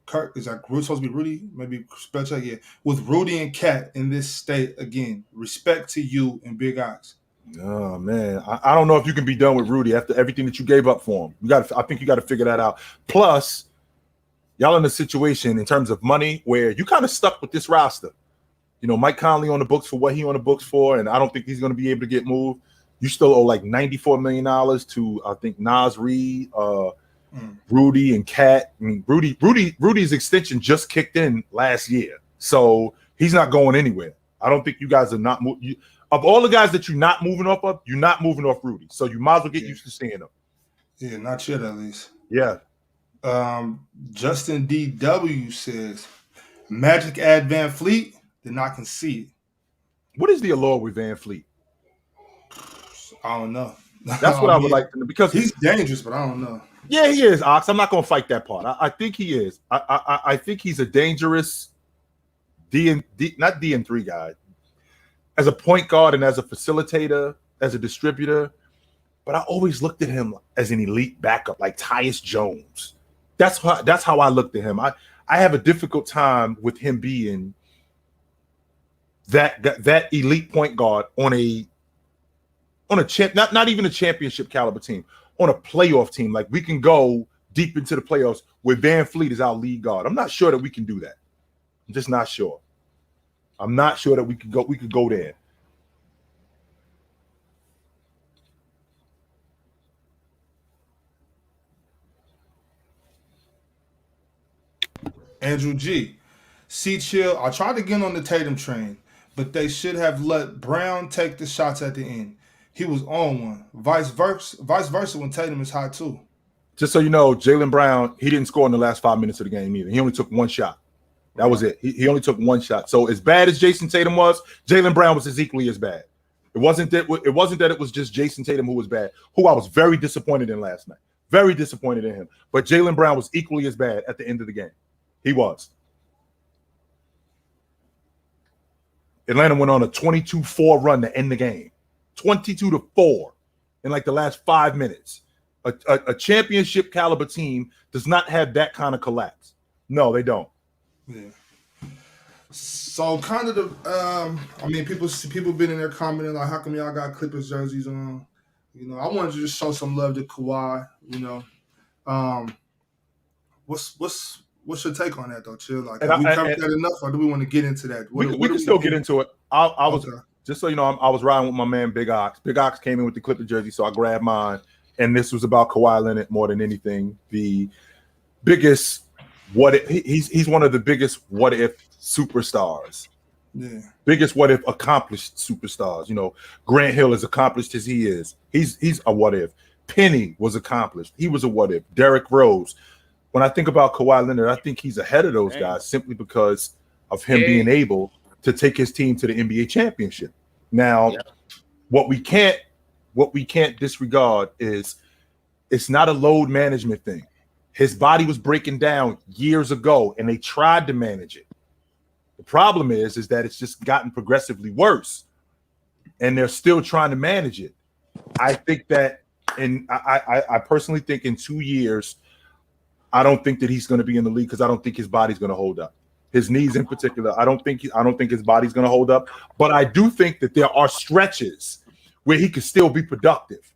Kirk. Is that supposed to be Rudy? Maybe spell check, yeah. With Rudy and Cat in this state again. Respect to you and Big Ox. Oh man, I don't know if you can be done with Rudy after everything that you gave up for him. I think you got to figure that out. Plus, y'all in a situation in terms of money where you kind of stuck with this roster. You know, Mike Conley on the books for what he on the books for, and I don't think he's going to be able to get moved. You still owe like $94 million to I think Nas Reed, Rudy and Cat. I mean, Rudy's extension just kicked in last year, so he's not going anywhere. I don't think you guys are not of all the guys that you're not moving off of. You're not moving off Rudy, so you might as well get used to seeing him. Yeah, not yet at least. Yeah. Justin DW says Magic add Van Fleet, then I can see it. What is the allure with Van Fleet? I don't know. That's what I would like to know because he's dangerous, but I don't know. Yeah, he is, Ox. I'm not going to fight that part. I think he is. I think he's a dangerous not D&3 guy. As a point guard and as a facilitator, as a distributor, but I always looked at him as an elite backup, like Tyus Jones. That's how I looked at him. I have a difficult time with him being that elite point guard on a not even a championship caliber team, on a playoff team. Like we can go deep into the playoffs where Van Fleet is our lead guard. I'm not sure that we can do that. I'm just not sure. I'm not sure that we could go there. Andrew G. C. Chill. I tried to get on the Tatum train, but they should have let Brown take the shots at the end. He was on one. Vice versa when Tatum is hot too. Just so you know, Jaylen Brown, he didn't score in the last 5 minutes of the game either. He only took one shot. That was it. He only took one shot. So as bad as Jason Tatum was, Jaylen Brown was as equally as bad. It wasn't that it was just Jason Tatum who was bad, who I was very disappointed in last night. Very disappointed in him. But Jaylen Brown was equally as bad at the end of the game. He was. Atlanta went on a 22-4 run to end the game. 22-4 in like the last 5 minutes. A championship caliber team does not have that kind of collapse. No, they don't. Yeah. So kind of people been in there commenting like, how come y'all got Clippers jerseys on? You know, I wanted to just show some love to Kawhi. You know, what's your take on that though, Chill? Like, have we covered that enough, or do we want to get into that? We can still get into it. I was just so you know, I was riding with my man Big Ox. Big Ox came in with the Clipper jersey, so I grabbed mine, and this was about Kawhi Leonard more than anything. The biggest he's one of the biggest what if superstars Yeah. Biggest what if accomplished superstars. You know, Grant Hill, as accomplished as he is, he's a what if. Penny was accomplished. He was a what if. Derrick Rose. When I think about Kawhi Leonard, I think he's ahead of those guys simply because of him being able to take his team to the NBA championship. Now, what we can't disregard is it's not a load management thing. His body was breaking down years ago, and they tried to manage it. The problem is that it's just gotten progressively worse, and they're still trying to manage it. I think that, and I personally think in 2 years, I don't think that he's going to be in the league because I don't think his body's going to hold up. His knees in particular, I don't think his body's going to hold up. But I do think that there are stretches where he could still be productive.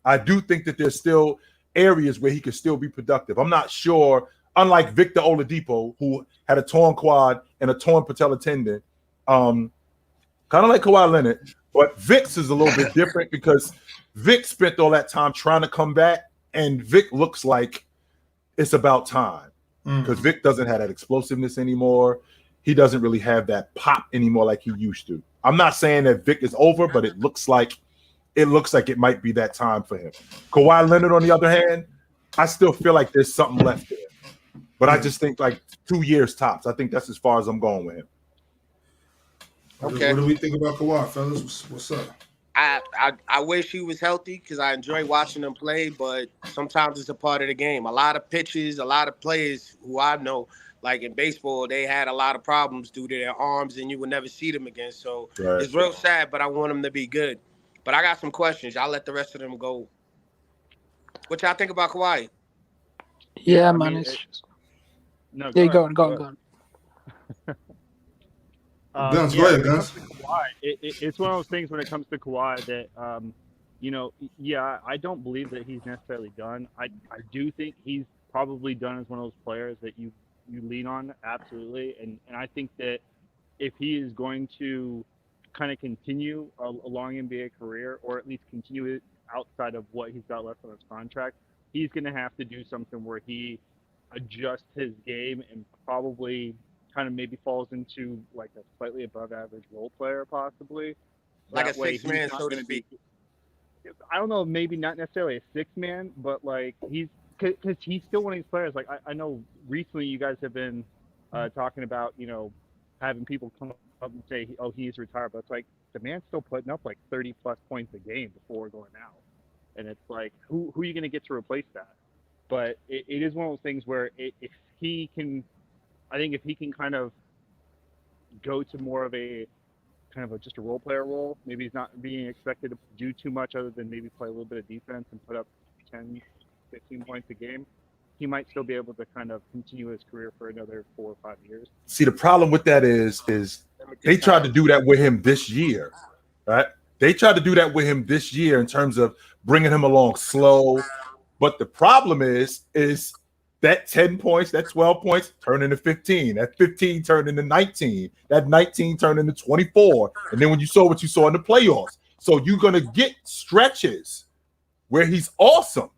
I do think that there's still areas where he could still be productive. I'm not sure, unlike Victor Oladipo, who had a torn quad and a torn patella tendon, kind of like Kawhi Leonard, but Vic's is a little bit different because Vic spent all that time trying to come back, and Vic looks like it's about time because Vic doesn't have that explosiveness anymore. He doesn't really have that pop anymore like he used to. I'm not saying that Vic is over, but it looks like it might be that time for him. Kawhi Leonard, on the other hand, I still feel like there's something left there. But I just think like 2 years tops. I think that's as far as I'm going with him. Okay. What do we think about Kawhi, fellas? What's up? I wish he was healthy because I enjoy watching him play, but sometimes it's a part of the game. A lot of pitchers, a lot of players who I know, like in baseball, they had a lot of problems due to their arms, and you would never see them again. So It's real sad, but I want him to be good. But I got some questions. I'll let the rest of them go. What y'all think about Kawhi? Yeah, man. Go on. Guns, go ahead, Guns. It's one of those things when it comes to Kawhi that, I don't believe that he's necessarily done. I do think he's probably done as one of those players that you lean on, absolutely. And I think that if he is going to kind of continue a long NBA career, or at least continue it outside of what he's got left on his contract, he's going to have to do something where he adjusts his game and probably kind of maybe falls into like a slightly above average role player, possibly. Like a six man, so to speak. I don't know, maybe not necessarily a six man, but like because he's still one of these players. Like I know recently you guys have been talking about, having people come up and say, oh, he's retired, but it's like the man's still putting up like 30 plus points a game before going out. And it's like, who are you going to get to replace that? But it is one of those things where if he can kind of go to more of a kind of just a role player role, maybe he's not being expected to do too much other than maybe play a little bit of defense and put up 10, 15 points a game, he might still be able to kind of continue his career for another 4 or 5 years. See, the problem with that is they tried to do that with him this year, right? They tried to do that with him this year in terms of bringing him along slow. But the problem is that 10 points, that 12 points turned into 15. That 15 turned into 19. That 19 turned into 24. And then when you saw what you saw in the playoffs. So you're going to get stretches where he's awesome.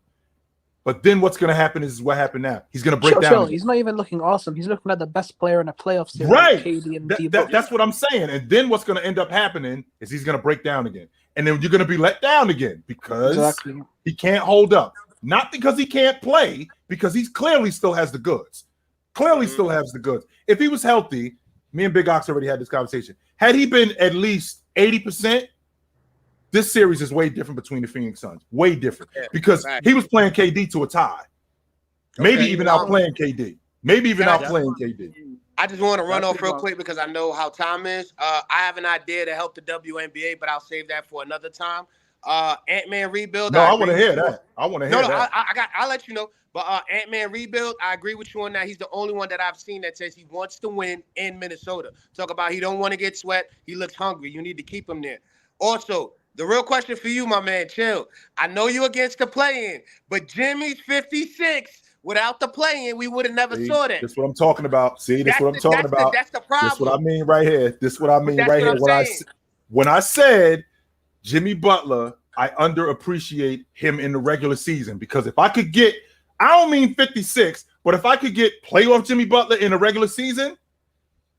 But then what's going to happen is what happened now. He's going to break down. He's not even looking awesome. He's looking like the best player in a playoff series. Right. KD and That's what I'm saying. And then what's going to end up happening is he's going to break down again. And then you're going to be let down again because he can't hold up. Not because he can't play, because he clearly still has the goods. Still has the goods. If he was healthy, me and Big Ox already had this conversation. Had he been at least 80%, this series is way different between the Phoenix Suns. Way different. Because he was playing KD to a tie. Maybe even outplaying KD. I just want to run off real quick because I know how time is. I have an idea to help the WNBA, but I'll save that for another time. Ant-Man rebuild. No, I want to hear that. I'll let you know. But Ant-Man rebuild, I agree with you on that. He's the only one that I've seen that says he wants to win in Minnesota. Talk about he don't want to get sweat. He looks hungry. You need to keep him there. Also, the real question for you, my man, chill. I know you're against the play-in, but Jimmy's 56. Without the play-in, we would have never saw that. That's what I'm talking about. See, that's what I'm talking about. That's the problem. That's what I mean right here. When I said Jimmy Butler, I underappreciate him in the regular season because if I could get, I don't mean 56, but if I could get playoff Jimmy Butler in the regular season,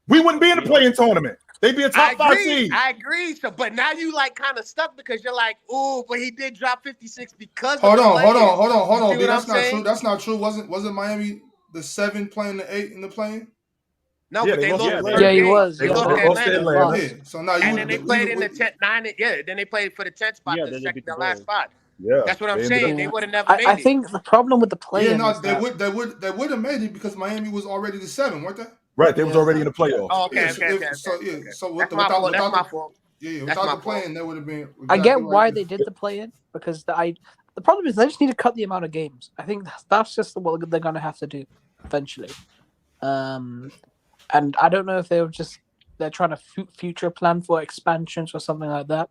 we wouldn't be in the play-in tournament. They'd be a top 5 seed. I agree. So, but now you like kind of stuck because you're like, oh, but he did drop 56 because hold of the on. See That's not saying? true. That's not true. Wasn't Miami the 7 playing the 8 in the play-in? No, Yeah, but they lost the Atlanta. first Yeah, he game. was. They Yeah, lost to lost to Atlanta. Atlanta. Yeah. So now you And then they played in the 9. Yeah, then they played for the 10th spot, Yeah, the then they beat second, the the last Bulls. spot. Yeah, That's what I'm they ended saying. up- They would have never made I it. think the problem with the play Yeah, no, is they that would have made it because Miami was already the 7, weren't they? Right, they was already in the playoffs. Oh, okay, Yeah, okay. So That's my fault. That's my fault. Yeah, That's without my the play-in, that would have been. I get exactly why right. they did the play-in because the problem is they just need to cut the amount of games. I think that's just what they're going to have to do eventually. And I don't know if they're trying to future plan for expansions or something like that.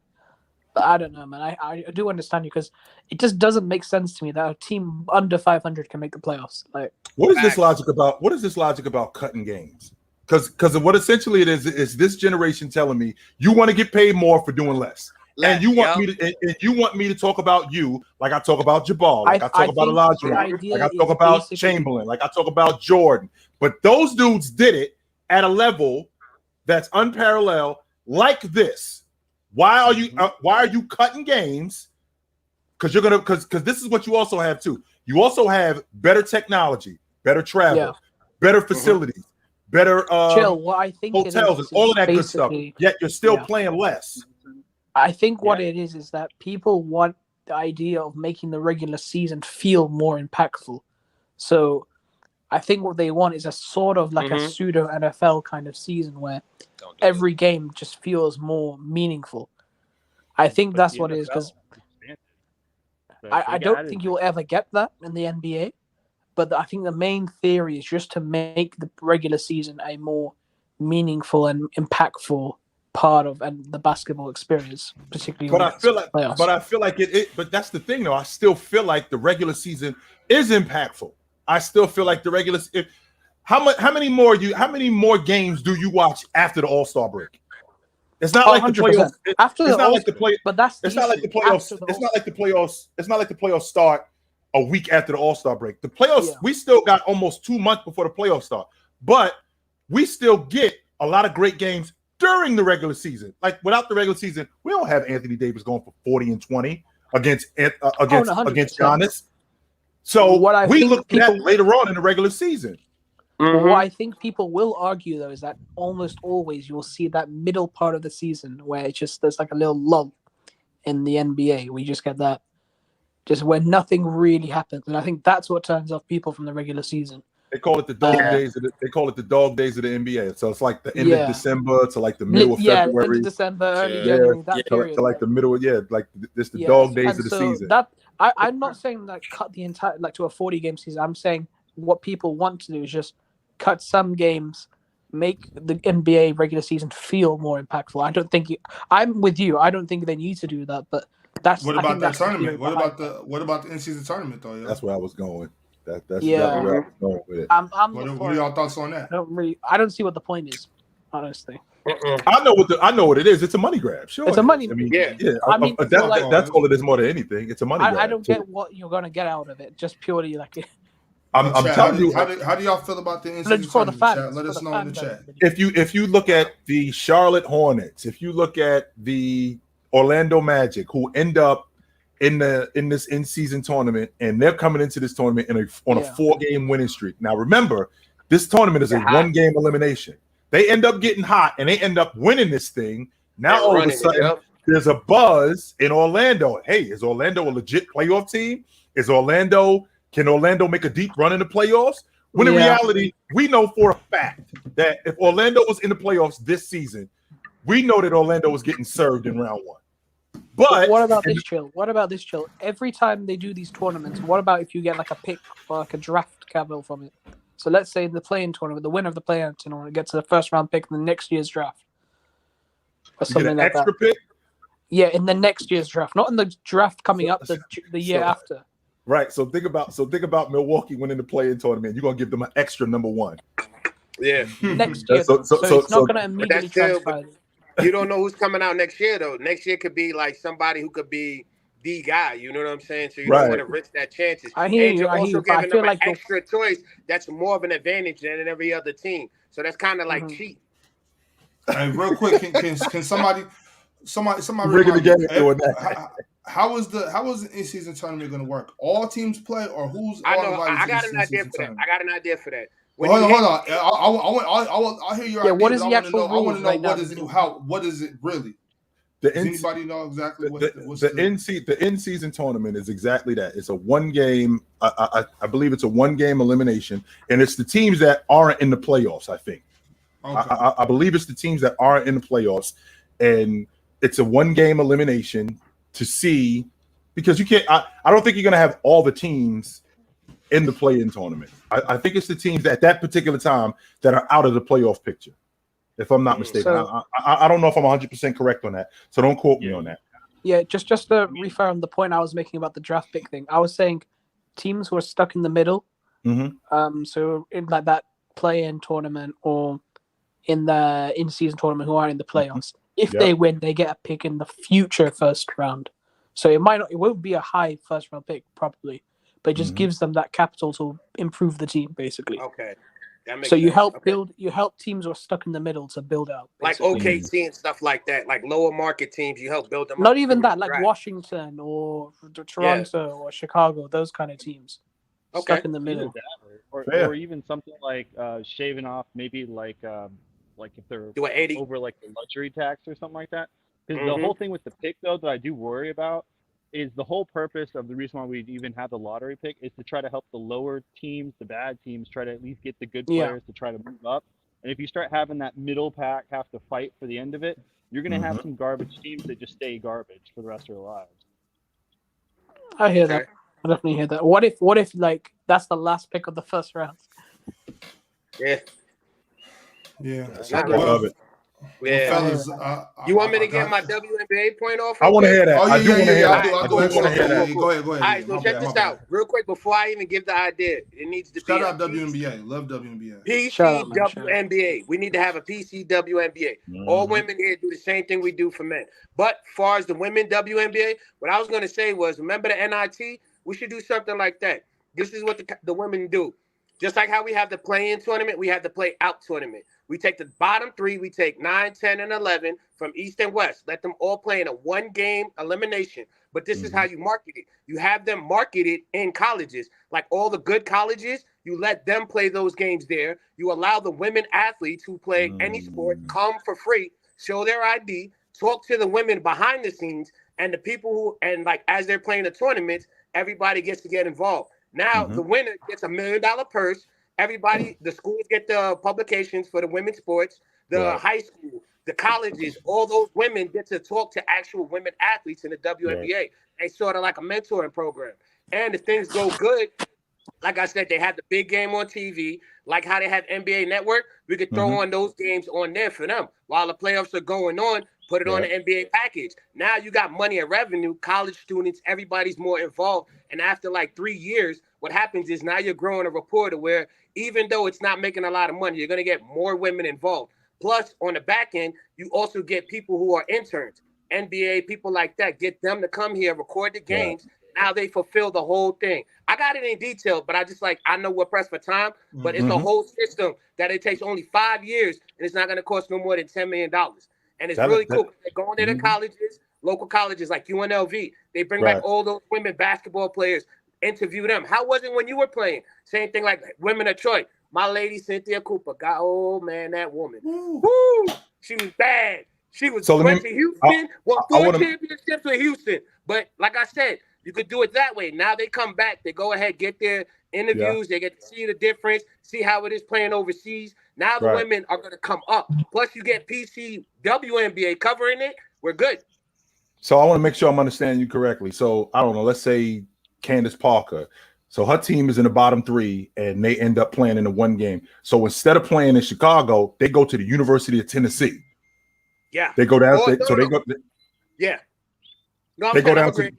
But I don't know, man. I do understand you because it just doesn't make sense to me that a team under 500 can make the playoffs. Like, what is this logic about? What is this logic about cutting games? Because what essentially it is this generation telling me you want to get paid more for doing less. And you want me to and you want me to talk about you like I talk about Jabal, like I talk about Elijah, like I talk about Chamberlain, like I talk about Jordan. But those dudes did it at a level that's unparalleled like this. Why are you cutting games? Because you're gonna because this is what you also have too. You also have better technology, better travel, better facilities, better what I think hotels, and all of that good stuff. Yet you're still playing less. I think what it is that people want the idea of making the regular season feel more impactful. So I think what they want is a sort of like a pseudo NFL kind of season where every game just feels more meaningful. I think that's what it is because I don't think you'll ever get that in the NBA. But I think the main theory is just to make the regular season a more meaningful and impactful part of the basketball experience, particularly. But I feel like but that's the thing though. I still feel like the regular season is impactful. I still feel like the regular. How many more games do you watch after the All-Star break? It's not like the playoffs. It's not like the playoffs. But that's it's not like the playoffs. It's not like the playoffs. It's not like the playoffs start a week after the All-Star break. The playoffs, we still got almost 2 months before the playoffs start, but we still get a lot of great games during the regular season. Like without the regular season, we don't have Anthony Davis going for 40 and 20 against Giannis. So we look at that later on in the regular season. What I think people will argue though is that almost always you'll see that middle part of the season where it's just there's like a little lull in the NBA. We just get that just where nothing really happens, and I think that's what turns off people from the regular season. They call it the dog days of the. They call it the dog days of the NBA. So it's like the end of December to like the middle of February. End of December, early January, that period. To like the middle. Like this the dog days of the season. That I'm not saying like cut the entire to a 40-game season. I'm saying what people want to do is just cut some games, make the NBA regular season feel more impactful. I don't think I'm with you. I don't think they need to do that, but that's. What about that tournament? What about the in-season tournament though? That's where I was going. That's where I was going with it. What are y'all thoughts on that? I don't see what the point is, honestly. I know what it is. It's a money grab. Sure, it's a money. That's all it is more than anything. It's a money grab. I don't get what you're gonna get out of it. Just purely like. I'm telling you. How do y'all feel about the in-season tournament? Let us know in the chat. If you look at the Charlotte Hornets, if you look at the Orlando Magic, who end up in this in-season tournament, and they're coming into this tournament on a 4-game winning streak. Now remember, this tournament is a 1-game elimination. They end up getting hot and they end up winning this thing. Now all of a sudden there's a buzz in Orlando. Hey, is Orlando a legit playoff team? Can Orlando make a deep run in the playoffs? When in reality, we know for a fact that if Orlando was in the playoffs this season, we know that Orlando was getting served in round 1. But what about this, Chill? Every time they do these tournaments, what about if you get like a pick or like a draft capital from it? So let's say the play-in tournament, the winner of the play-in tournament gets a first-round pick in the next year's draft, or something like that. Pick? Yeah, in the next year's draft, not in the draft coming up the year after. Right. So think about Milwaukee winning the play-in tournament. You're gonna give them an extra number 1. Yeah. Next year. So it's not gonna immediately transfer. You don't know who's coming out next year, though. Next year could be like somebody who could be the guy. You know what I'm saying? So you don't want to risk that chances. I hear you. Also giving them an extra choice. That's more of an advantage than every other team. So that's kind of like cheap. Hey, real quick, can somebody Rigging the remind game me? doing that. How is the in-season tournament going to work? All teams play, or who's I all know. invited I to got this an idea in-season for that. tournament? I got an idea for that. Well, hold on. I'll hear your Yeah, idea. what is but the I want to actual know. I want rules to know right now? what is it really? The Does in- anybody know exactly the in-season tournament is exactly that. It's a one game. I believe it's a one game elimination, and it's the teams that aren't in the playoffs. I think. Okay. I believe it's the teams that aren't in the playoffs, and it's a one game elimination to see, because you can't. I don't think you're going to have all the teams in the play-in tournament. I think it's the teams that at that particular time that are out of the playoff picture, if I'm not mistaken. So- I don't know if I'm 100% correct on that, so don't quote me on that. Yeah, just to refer on the point I was making about the draft pick thing. I was saying teams who are stuck in the middle. Mm-hmm. So in like that play-in tournament or in the in-season tournament who are in the playoffs, if they win, they get a pick in the future first round. So it won't be a high first round pick probably, but it just gives them that capital to improve the team basically. Okay. That makes So you sense. help you help teams who are stuck in the middle to build out. Like basically. OKC and stuff like that, like lower market teams, you help build them up. Not even that, through like draft. Washington or Toronto or Chicago, those kind of teams. Okay. Stuck in the middle. Or even something like shaving off maybe like if they're Do an 80. over like the luxury tax or something like that. Because the whole thing with the pick though that I do worry about is the whole purpose of the reason why we even have the lottery pick is to try to help the lower teams, the bad teams, try to at least get the good players to try to move up. And if you start having that middle pack have to fight for the end of it, you're going to have some garbage teams that just stay garbage for the rest of their lives. I hear that. I definitely hear that. What if like that's the last pick of the first round? Yeah. Yeah. I love it. Yeah. Fellas, You want me to get my WNBA point off? I want to hear that. Oh, I do want to hear that. I I do do want to hear that. Go ahead. All right, so check this out real quick before I even give the idea. It needs to Shout be out WNBA. Love WNBA. PCWNBA. We need to have a PCWNBA. All women here do the same thing we do for men. But as far as the women WNBA, what I was going to say was, remember the NIT? We should do something like that. This is what the women do. Just like how we have the play-in tournament, we have the play-out tournament. We take the bottom three. We take 9, 10, and 11 from East and West. Let them all play in a one-game elimination. But this is how you market it. You have them marketed in colleges. Like all the good colleges, you let them play those games there. You allow the women athletes who play any sport come for free, show their ID, talk to the women behind the scenes, and the people who, and like as they're playing the tournaments, everybody gets to get involved. Now the winner gets $1 million purse. Everybody, the schools get the publications for the women's sports, the high school, the colleges, all those women get to talk to actual women athletes in the WNBA. It's sort of like a mentoring program. And if things go good, like I said, they have the big game on TV, like how they have NBA Network. We could throw on those games on there for them. While the playoffs are going on, put it on the NBA package. Now you got money and revenue, college students, everybody's more involved. And after like 3 years, what happens is now you're growing a reporter where even though it's not making a lot of money, you're going to get more women involved. Plus, on the back end, you also get people who are interns, NBA, people like that. Get them to come here, record the games. Now they fulfill the whole thing. I got it in detail, but I know we're pressed for time, but it's a whole system that it takes only 5 years, and it's not going to cost no more than $10 million. And it's really cool. They're going to the colleges, local colleges like UNLV. They bring back all those women basketball players, interview them. How was it when you were playing? Same thing like Women of Troy. My lady Cynthia Cooper got, oh man, that woman. Woo! She was bad. She was went to Houston, won 4 championships with Houston. But like I said, you could do it that way. Now they come back, they go ahead, get their interviews, they get to see the difference, see how it is playing overseas. Now the women are going to come up. Plus you get PC WNBA covering it. We're good. So I want to make sure I'm understanding you correctly. So I don't know, let's say Candace Parker. So her team is in the bottom 3 and they end up playing in the one game. So instead of playing in Chicago, they go to the University of Tennessee. Yeah. They go down. No. They go. Yeah. No, they go down to.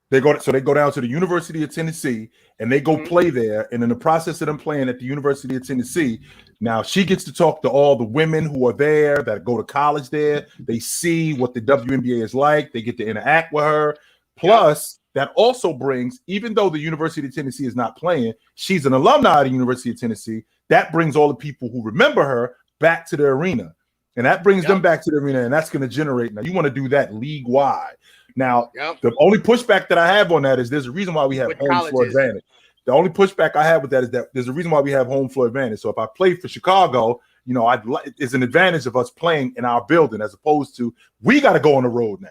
They go down to the University of Tennessee and they go play there. And in the process of them playing at the University of Tennessee, now she gets to talk to all the women who are there that go to college there. They see what the WNBA is like. They get to interact with her. Plus, that also brings, even though the University of Tennessee is not playing, she's an alumni of the University of Tennessee. That brings all the people who remember her back to the arena. And that brings them back to the arena, and that's going to generate. Now, you want to do that league-wide. Now, the only pushback that I have on that is there's a reason why we have home floor advantage. The only pushback I have with that is that there's a reason why we have home floor advantage. So if I play for Chicago, you know, it's an advantage of us playing in our building as opposed to we got to go on the road now,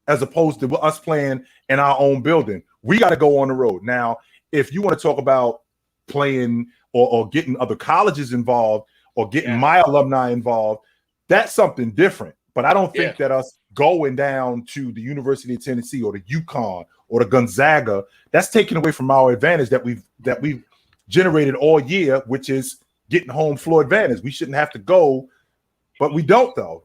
as opposed to us playing in our own building. We got to go on the road. Now, if you want to talk about playing or getting other colleges involved or getting my alumni involved, that's something different. But I don't think that us going down to the University of Tennessee or the UConn or the Gonzaga, that's taken away from our advantage that we've generated all year, which is getting home floor advantage. We shouldn't have to go, but we don't though.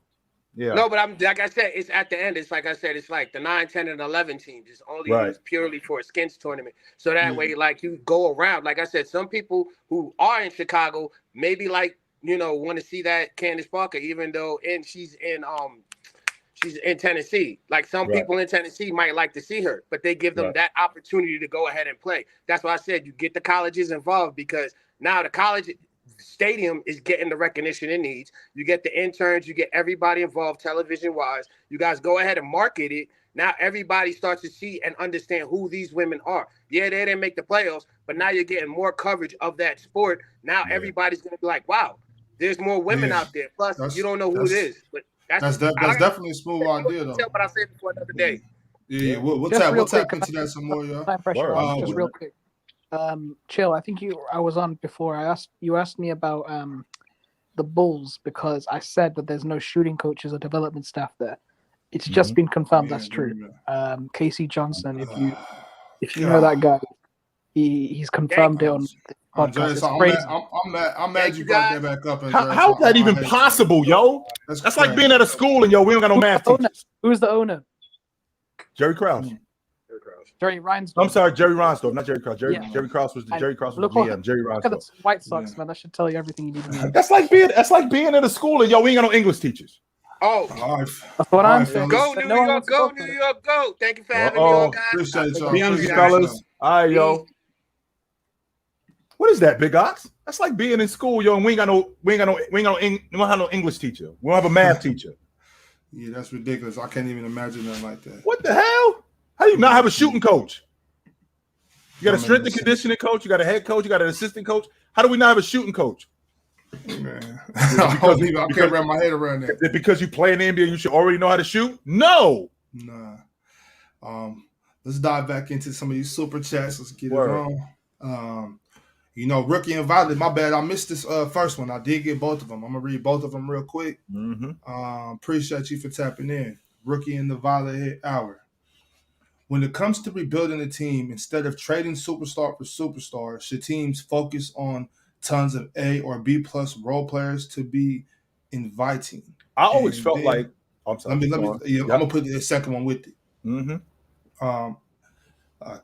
Yeah. No, but I'm like I said, it's at the end. It's like I said, it's like the 9, 10, and 11 teams. It's only used purely for a skins tournament. So that way, like you go around. Like I said, some people who are in Chicago maybe like, you know, want to see that Candace Parker, even though she's in Tennessee. Like some people in Tennessee might like to see her, but they give them that opportunity to go ahead and play. That's why I said you get the colleges involved, because now the college stadium is getting the recognition it needs. You get the interns, you get everybody involved television-wise. You guys go ahead and market it. Now everybody starts to see and understand who these women are. Yeah, they didn't make the playoffs, but now you're getting more coverage of that sport. Now everybody's going to be like, wow, there's more women out there. Plus, you don't know who it is. But that's definitely a smooth idea, though. But I'll save it for another day. Yeah, we'll tap into that some more, y'all. Time pressure. Just real quick. Chill. I think I was on before. You asked me about the Bulls because I said that there's no shooting coaches or development staff there. It's just been confirmed. That's true. Casey Johnson, if you know that guy, he's confirmed it on the podcast. I'm mad you brought that back up. How's that even possible, yo? That's like being at a school and we don't got no math teachers. Who's the owner? Jerry Krause. Jerry Reinsdorf. I'm sorry, Jerry Reinsdorf, not Jerry Krause. Jerry Krause was the GM. Jerry Reinsdorf. Look at the White Sox, man. That should tell you everything you need to know. That's like being at a school and we ain't got no English teachers. Oh, that's what I'm saying. Go New York, go New York, go! Thank you for having me on, guys. Appreciate y'all. Be honest, fellas. All right, yo. What is that, Big Ox? That's like being in school, yo, and we don't have no English teacher. We don't have a math teacher. Yeah, that's ridiculous. I can't even imagine nothing like that. What the hell? How do you not have a shooting coach? You got a strength and conditioning coach. You got a head coach. You got an assistant coach. How do we not have a shooting coach? Man, I can't wrap my head around that. Is it because you play in the NBA, you should already know how to shoot? No. Nah. Let's dive back into some of these super chats. Let's get it on. You know, Rookie and Violet. My bad. I missed this first one. I did get both of them. I'm gonna read both of them real quick. Appreciate you for tapping in. Rookie and the Violet Hour. When it comes to rebuilding a team, instead of trading superstar for superstar, should teams focus on tons of A or B plus role players to be inviting? I always felt like I'm sorry. I'm gonna put the second one with it.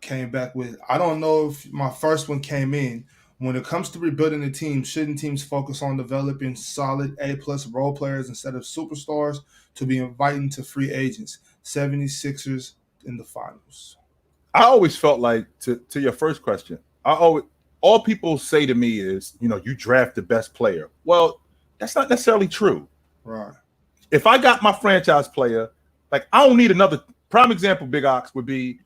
Came back with, I don't know if my first one came in. When it comes to rebuilding a team, shouldn't teams focus on developing solid A plus role players instead of superstars to be inviting to free agents? 76ers in the finals. I always felt like, to your first question, all people say to me is, you draft the best player. Well, that's not necessarily true. Right. If I got my franchise player, like I don't need another. Prime example, Big Ox, would be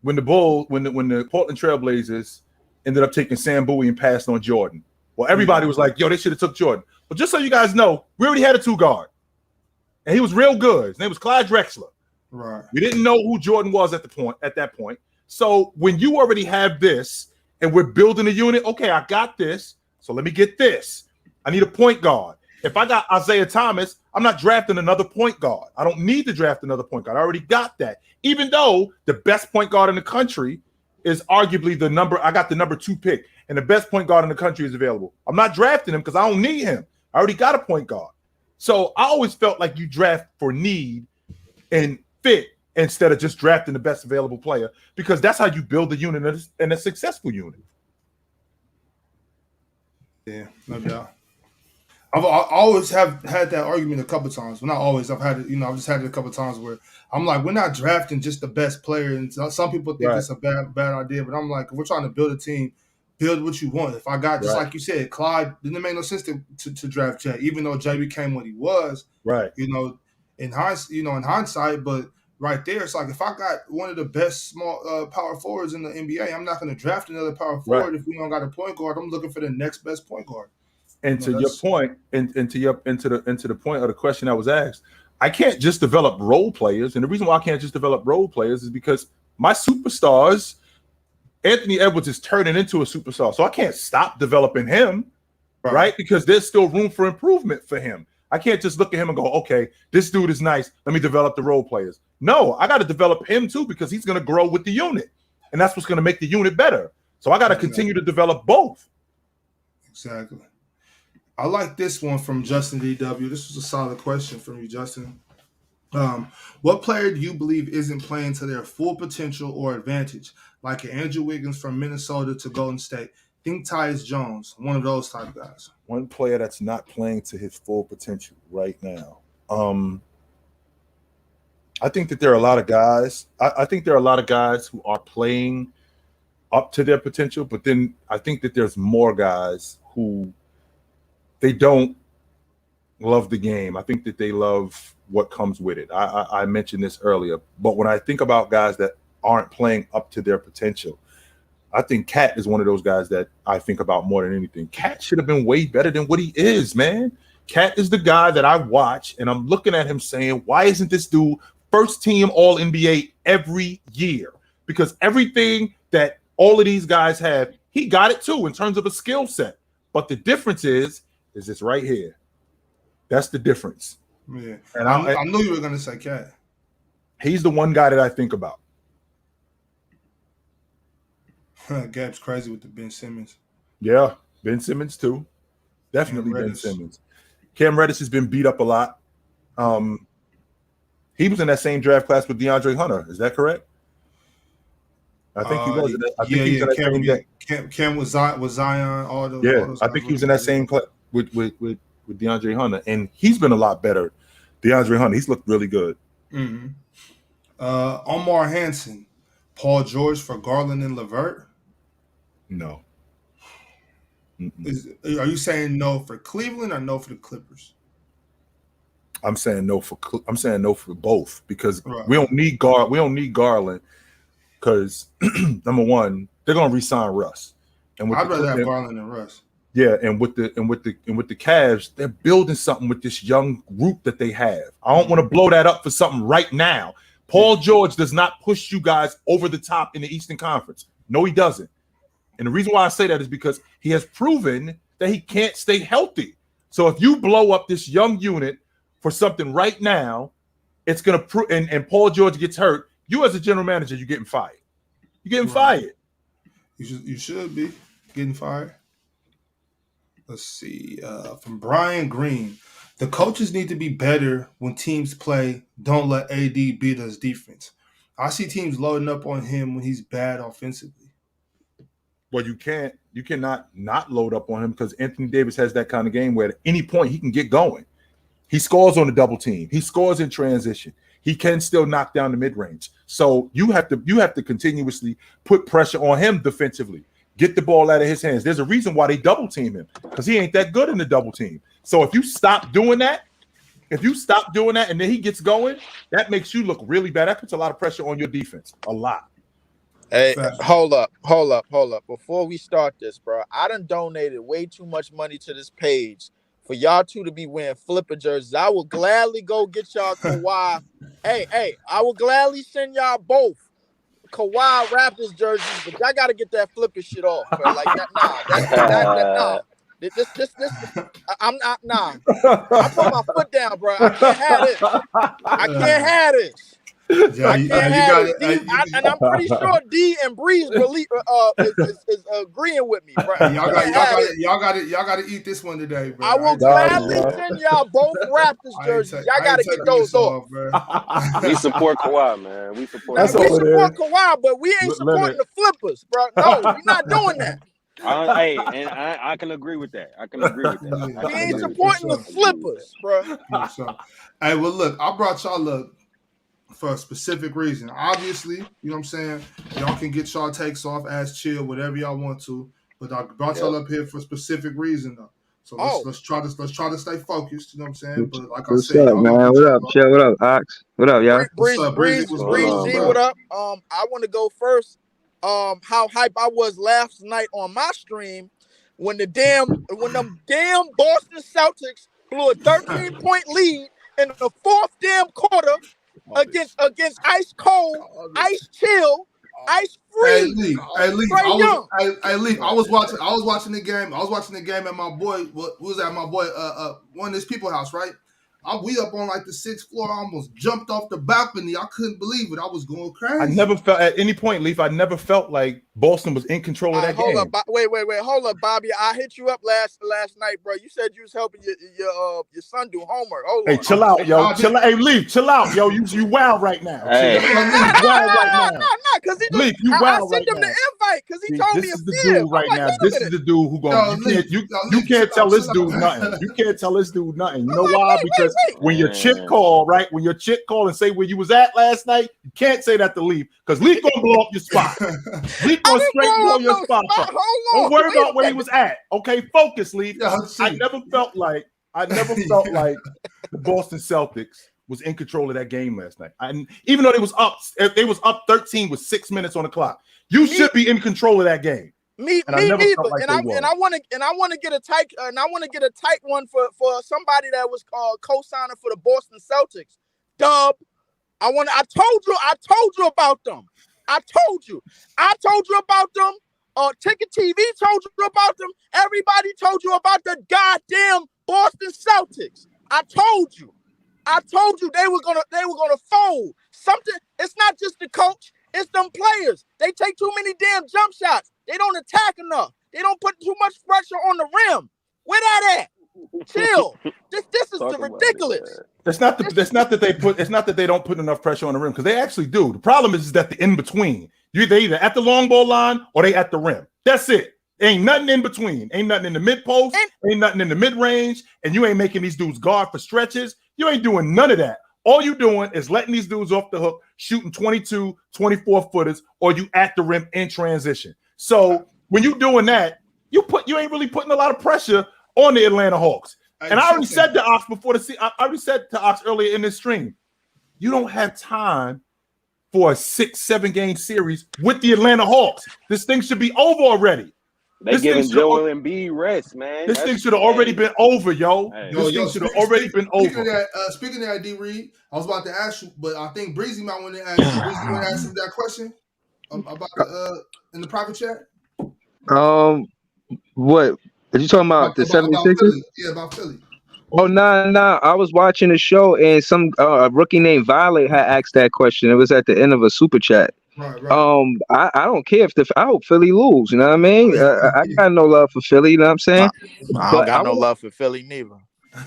when the Portland Trailblazers ended up taking Sam Bowie and passed on Jordan. Well, everybody was like, yo, they should have took Jordan. But just so you guys know, we already had a two guard. And he was real good. His name was Clyde Drexler. Right. We didn't know who Jordan was at that point. So when you already have this and we're building a unit, okay, I got this. So let me get this. I need a point guard. If I got Isaiah Thomas, I'm not drafting another point guard. I don't need to draft another point guard. I already got that. Even though the best point guard in the country is arguably I got the number 2 pick, and the best point guard in the country is available. I'm not drafting him because I don't need him. I already got a point guard. So I always felt like you draft for need and fit instead of just drafting the best available player, because that's how you build a unit and a successful unit. Yeah, no doubt. I always have had that argument a couple times. Well, not always. I've had it. I've just had it a couple times where I'm like, we're not drafting just the best player, and some people think it's a bad idea. But I'm like, if we're trying to build a team, build what you want. If I got just Right. like you said, Clyde didn't make no sense to draft Jay, even though Jay became what he was. Right. In hindsight, but right there, it's like if I got one of the best small power forwards in the NBA, I'm not going to draft another power forward if we don't got a point guard. I'm looking for the next best point guard. And to your point, and to the point of the question that was asked, I can't just develop role players, and the reason why I can't just develop role players is because my superstars, Anthony Edwards is turning into a superstar, so I can't stop developing him, right? Because there's still room for improvement for him. I can't just look at him and go, okay, this dude is nice. Let me develop the role players. No, I got to develop him too because he's going to grow with the unit, and that's what's going to make the unit better. So I got to continue to develop both. Exactly. I like this one from Justin DW. This was a solid question from you, Justin. What player do you believe isn't playing to their full potential or advantage, like Andrew Wiggins from Minnesota to Golden State? Think Tyus Jones, one of those type of guys. One player that's not playing to his full potential right now. I think that there are a lot of guys. I think there are a lot of guys who are playing up to their potential, but then I think that there's more guys who they don't love the game. I think that they love what comes with it. I mentioned this earlier, but when I think about guys that aren't playing up to their potential, I think Cat is one of those guys that I think about more than anything. Cat should have been way better than what he is, man. Cat is the guy that I watch, and I'm looking at him saying, why isn't this dude first team All-NBA every year? Because everything that all of these guys have, he got it too in terms of a skill set. But the difference is this right here. That's the difference. Yeah. And I knew you were going to say Cat. He's the one guy that I think about. Gab's crazy with the Ben Simmons. Yeah, Ben Simmons too. Definitely Ben Simmons. Cam Reddish has been beat up a lot. He was in that same draft class with DeAndre Hunter. Is that correct? I think he was. I think he was Cam was Zion. All those I think he was in that same class with DeAndre Hunter, and he's been a lot better. DeAndre Hunter, he's looked really good. Mm-hmm. Omar Hanson, Paul George for Garland and LeVert. No. Are you saying no for Cleveland or no for the Clippers? I'm saying no for both because we don't need Garland because number one, they're gonna re-sign Russ. And I'd rather have Garland than Russ. Yeah, and with the Cavs, they're building something with this young group that they have. I don't want to blow that up for something right now. Paul George does not push you guys over the top in the Eastern Conference. No, he doesn't. And the reason why I say that is because he has proven that he can't stay healthy. So if you blow up this young unit for something right now, it's going to prove, and Paul George gets hurt, you as a general manager, you're getting fired. You're getting fired. You should be getting fired. Let's see. From Brian Green, the coaches need to be better when teams play. Don't let AD beat us defense. I see teams loading up on him when he's bad offensively. Well, you cannot not load up on him because Anthony Davis has that kind of game where at any point he can get going. He scores on the double team. He scores in transition. He can still knock down the mid-range. So you have to continuously put pressure on him defensively. Get the ball out of his hands. There's a reason why they double team him because he ain't that good in the double team. So if you stop doing that, and then he gets going, that makes you look really bad. That puts a lot of pressure on your defense. A lot. Hey, hold up. Before we start this, bro, I done donated way too much money to this page for y'all two to be wearing flipper jerseys. I will gladly go get y'all Kawhi. hey, I will gladly send y'all both Kawhi Raptors jerseys, but y'all got to get that flipper shit off, bro. Like that, nah. I'm not, nah. I put my foot down, bro. I can't have this. And I'm pretty sure D and Breeze is agreeing with me, bro. Y'all got to eat this one today, bro. I will gladly send y'all both Raptors jerseys. Y'all got to get those off, bro. We support Kawhi, man. We support Kawhi, but we ain't supporting the flippers, bro. No, we're not doing that. I can agree with that. We ain't supporting the flippers, bro. Hey, well, look, I brought y'all up for a specific reason. Obviously, you know what I'm saying? Y'all can get y'all takes off, ass chill, whatever y'all want to. But I brought y'all up here for a specific reason, though. So let's try to stay focused. You know what I'm saying? But like I said, up, man? What up, Chill? What up, Ox? What up, y'all? Breeze, Breezy? Breeze, What's Breeze going on, G, bro? what up? I want to go first. How hype I was last night on my stream when them damn Boston Celtics blew a 13-point lead in the fourth damn quarter against Ice Cold, Ice Chill, Ice Freeze. Leaf. I was watching the game. I was watching the game at my boy. What was that? My boy, one of his people house, right? We up on like the 6th floor. I almost jumped off the balcony. I couldn't believe it. I was going crazy. I never felt at any point, Leaf. I never felt like Boston was in control of that game. Wait, hold up, Bobby. I hit you up last night, bro. You said you was helping your son do homework. Hold on. Chill out, yo. Chill out. Hey, Leaf, chill out, yo. You wild right now. Hey. Nah, because he Leaf, you wild I sent him the invite because he told me this is the dude right now. This is the dude who going. You can't tell this dude nothing. You can't tell this dude nothing. You know why? Because when your chick call, right? When your chick call and say where you was at last night, you can't say that to Leaf because Leaf gonna blow up your spot. Leaf gonna straight blow your spot up. Don't worry about where he was at. Okay, focus, Leaf. I never felt like the Boston Celtics was in control of that game last night. Even though they was up 13 with 6 minutes on the clock. You should be in control of that game. Me neither. And I want to get a tight one for somebody that was co-signing for the Boston Celtics. Dub. I told you about them. I told you about them. Ticket TV told you about them. Everybody told you about the goddamn Boston Celtics. I told you they were gonna fold. Something. It's not just the coach. It's them players. They take too many damn jump shots. They don't attack enough. They don't put too much pressure on the rim. Where that at? Chill. This is ridiculous. It's not that they don't put enough pressure on the rim because they actually do. The problem is that the in between. They either at the long ball line or they at the rim. That's it. Ain't nothing in between. Ain't nothing in the mid post. Ain't nothing in the mid range. And you ain't making these dudes guard for stretches. You ain't doing none of that. All you doing is letting these dudes off the hook, shooting 22, 24 footers, or you at the rim in transition. So when you doing that, you ain't really putting a lot of pressure on the Atlanta Hawks. And I already said to Ox I already said to Ox earlier in this stream, you don't have time for a 6-7 game series with the Atlanta Hawks. This thing should be over already. They giving Joel Embiid rest, man. This thing should have already been over, yo. This thing should have already been over. Speaking of that, D. Reed, I was about to ask you, but I think Breezy might want to ask you. Breezy want to ask you that question about in the private chat. What are you talking about? The 76ers? Yeah, about Philly. Oh, nah. I was watching the show and some rookie named Violet had asked that question. It was at the end of a super chat. Right. I don't care I hope Philly lose. You know what I mean? I got no love for Philly. You know what I'm saying? I don't got no love for Philly neither.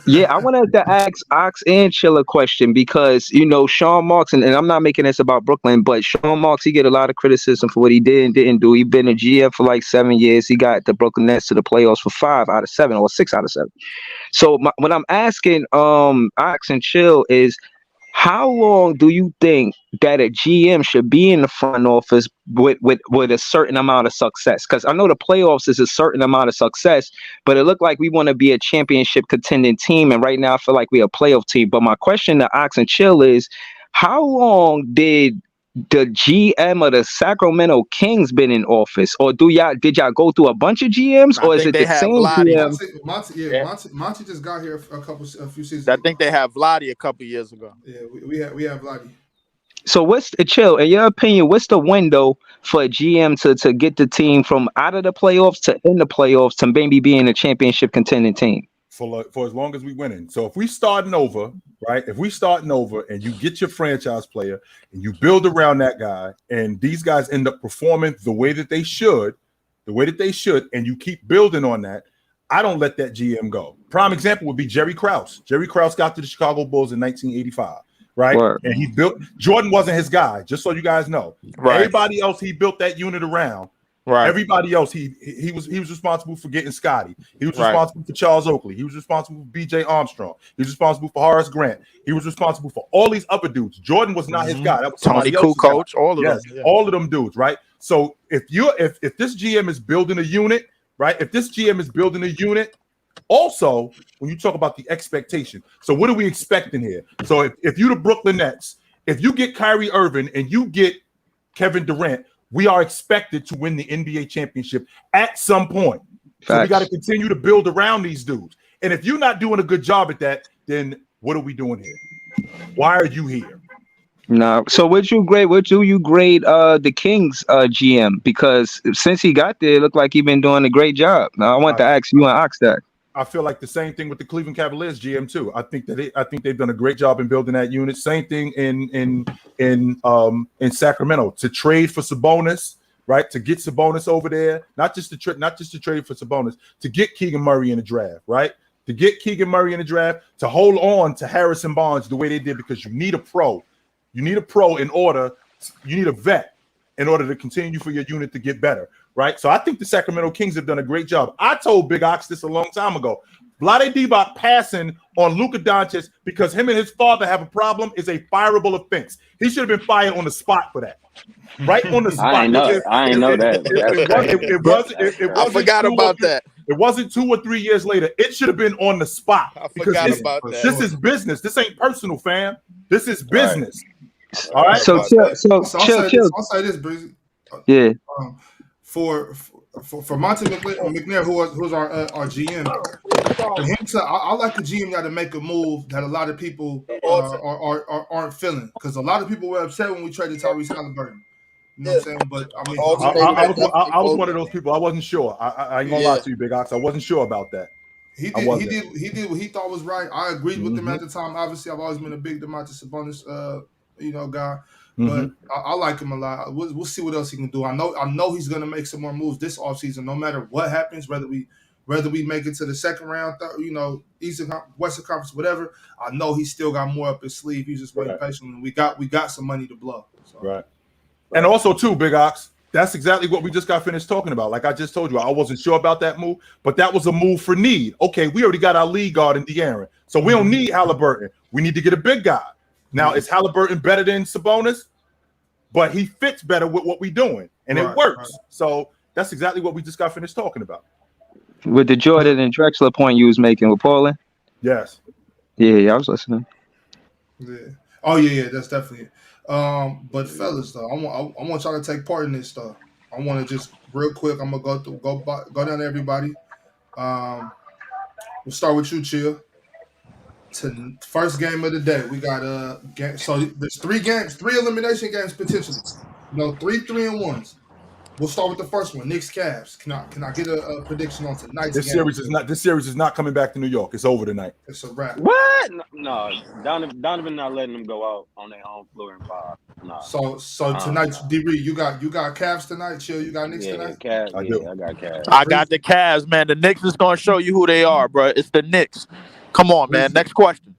Yeah, I wanted to ask Ox and Chill a question because Sean Marks, and I'm not making this about Brooklyn, but Sean Marks, he get a lot of criticism for what he did and didn't do. He's been a GM for like 7 years. He got the Brooklyn Nets to the playoffs for 5 out of 7 or 6 out of 7. So what I'm asking Ox and Chill is, how long do you think that a GM should be in the front office with a certain amount of success? Because I know the playoffs is a certain amount of success, but it looked like we want to be a championship contending team, and right now I feel like we're a playoff team. But my question to Ox and Chill is, how long did the GM of the Sacramento Kings been in office, or did y'all go through a bunch of GMs, or is it the same GM? Monty just got here a few seasons. I think they had Vladi a couple years ago. Yeah, we have Vladi. So what's the Chill? In your opinion, what's the window for a GM to get the team from out of the playoffs to in the playoffs to maybe being a championship contending team? For as long as we winning. So if we starting over, right? If we starting over and you get your franchise player and you build around that guy and these guys end up performing the way that they should, and you keep building on that, I don't let that GM go. Prime example would be Jerry Krause. Jerry Krause got to the Chicago Bulls in 1985, right? Word. And he built – Jordan wasn't his guy, just so you guys know. Right. Everybody else he built that unit around. Right. Everybody else, he was responsible for getting Scotty. He was responsible for Charles Oakley. He was responsible for B.J. Armstrong. He was responsible for Horace Grant. He was responsible for all these other dudes. Jordan was not his guy. That was Tony Kukoc, all of them. All of them dudes, right? So if this GM is building a unit right? If this GM is building a unit, also when you talk about the expectation, so what are we expecting here? So if you the Brooklyn Nets, if you get Kyrie Irving and you get Kevin Durant, we are expected to win the NBA championship at some point. So we got to continue to build around these dudes. And if you're not doing a good job at that, then what are we doing here? Why are you here? No. So what do you grade the Kings GM? Because since he got there, it looked like he's been doing a great job. Now I want to ask you and Ox that. I feel like the same thing with the Cleveland Cavaliers GM too. I think they've done a great job in building that unit. Same thing in Sacramento to trade for Sabonis, right? To get Sabonis over there, not just to trade for Sabonis, to get Keegan Murray in the draft, right? To get Keegan Murray in the draft, to hold on to Harrison Barnes the way they did, because you need a pro. You need a pro you need a vet in order to continue for your unit to get better, right? So I think the Sacramento Kings have done a great job. I told Big Ox this a long time ago. Vlade Divac passing on Luka Doncic because him and his father have a problem is a fireable offense. He should have been fired on the spot for that. Right on the spot. I ain't know that. I forgot about that. It wasn't 2 or 3 years later. It should have been on the spot. I forgot about that. This is business. This ain't personal, fam. This is business. All right. So chill. I'll say this, Breezy. Yeah. For Monty McNair, who's our GM, for him to, I like the GM got to make a move that a lot of people aren't feeling, because a lot of people were upset when we traded Tyrese Halliburton. You know what I'm saying? But I mean, I was one of those people. I wasn't sure. I ain't gonna lie to you, Big Ox. I wasn't sure about that. He did what he thought was right. I agreed with him at the time. Obviously, I've always been a big Domantas Sabonis guy. But I like him a lot. We'll see what else he can do. I know he's going to make some more moves this offseason, no matter what happens, whether we make it to the second round, Eastern, Western Conference, whatever. I know he's still got more up his sleeve. He's just waiting patiently. We got some money to blow. So. Right. And also, too, Big Ox, that's exactly what we just got finished talking about. Like I just told you, I wasn't sure about that move, but that was a move for need. Okay, we already got our lead guard in De'Aaron, so we don't need Halliburton. We need to get a big guy. Now, is Halliburton better than Sabonis? But he fits better with what we're doing, and it works. Right. So that's exactly what we just got finished talking about. With the Jordan and Drexler point you was making with Paulin? Yes. Yeah, I was listening. Yeah. Oh, yeah, that's definitely it. But fellas, though, I want y'all to take part in this stuff. I want to just real quick. I'm gonna go down to everybody. We'll start with you, Chill. To first game of the day, we got so there's 3 elimination games potentially. 3-3-1s. We'll start with the first one, Knicks Cavs. Can I get a prediction on tonight's game? This series is not coming back to New York. It's over tonight. It's a wrap. What? No, Donovan not letting them go out on their home floor in 5. No. So tonight, D-Reed, you got Cavs tonight. Chill, you got Knicks tonight. Cavs, I got Cavs. I got the Cavs, man. The Knicks is gonna show you who they are, bro. It's the Knicks. Come on, man. Next question.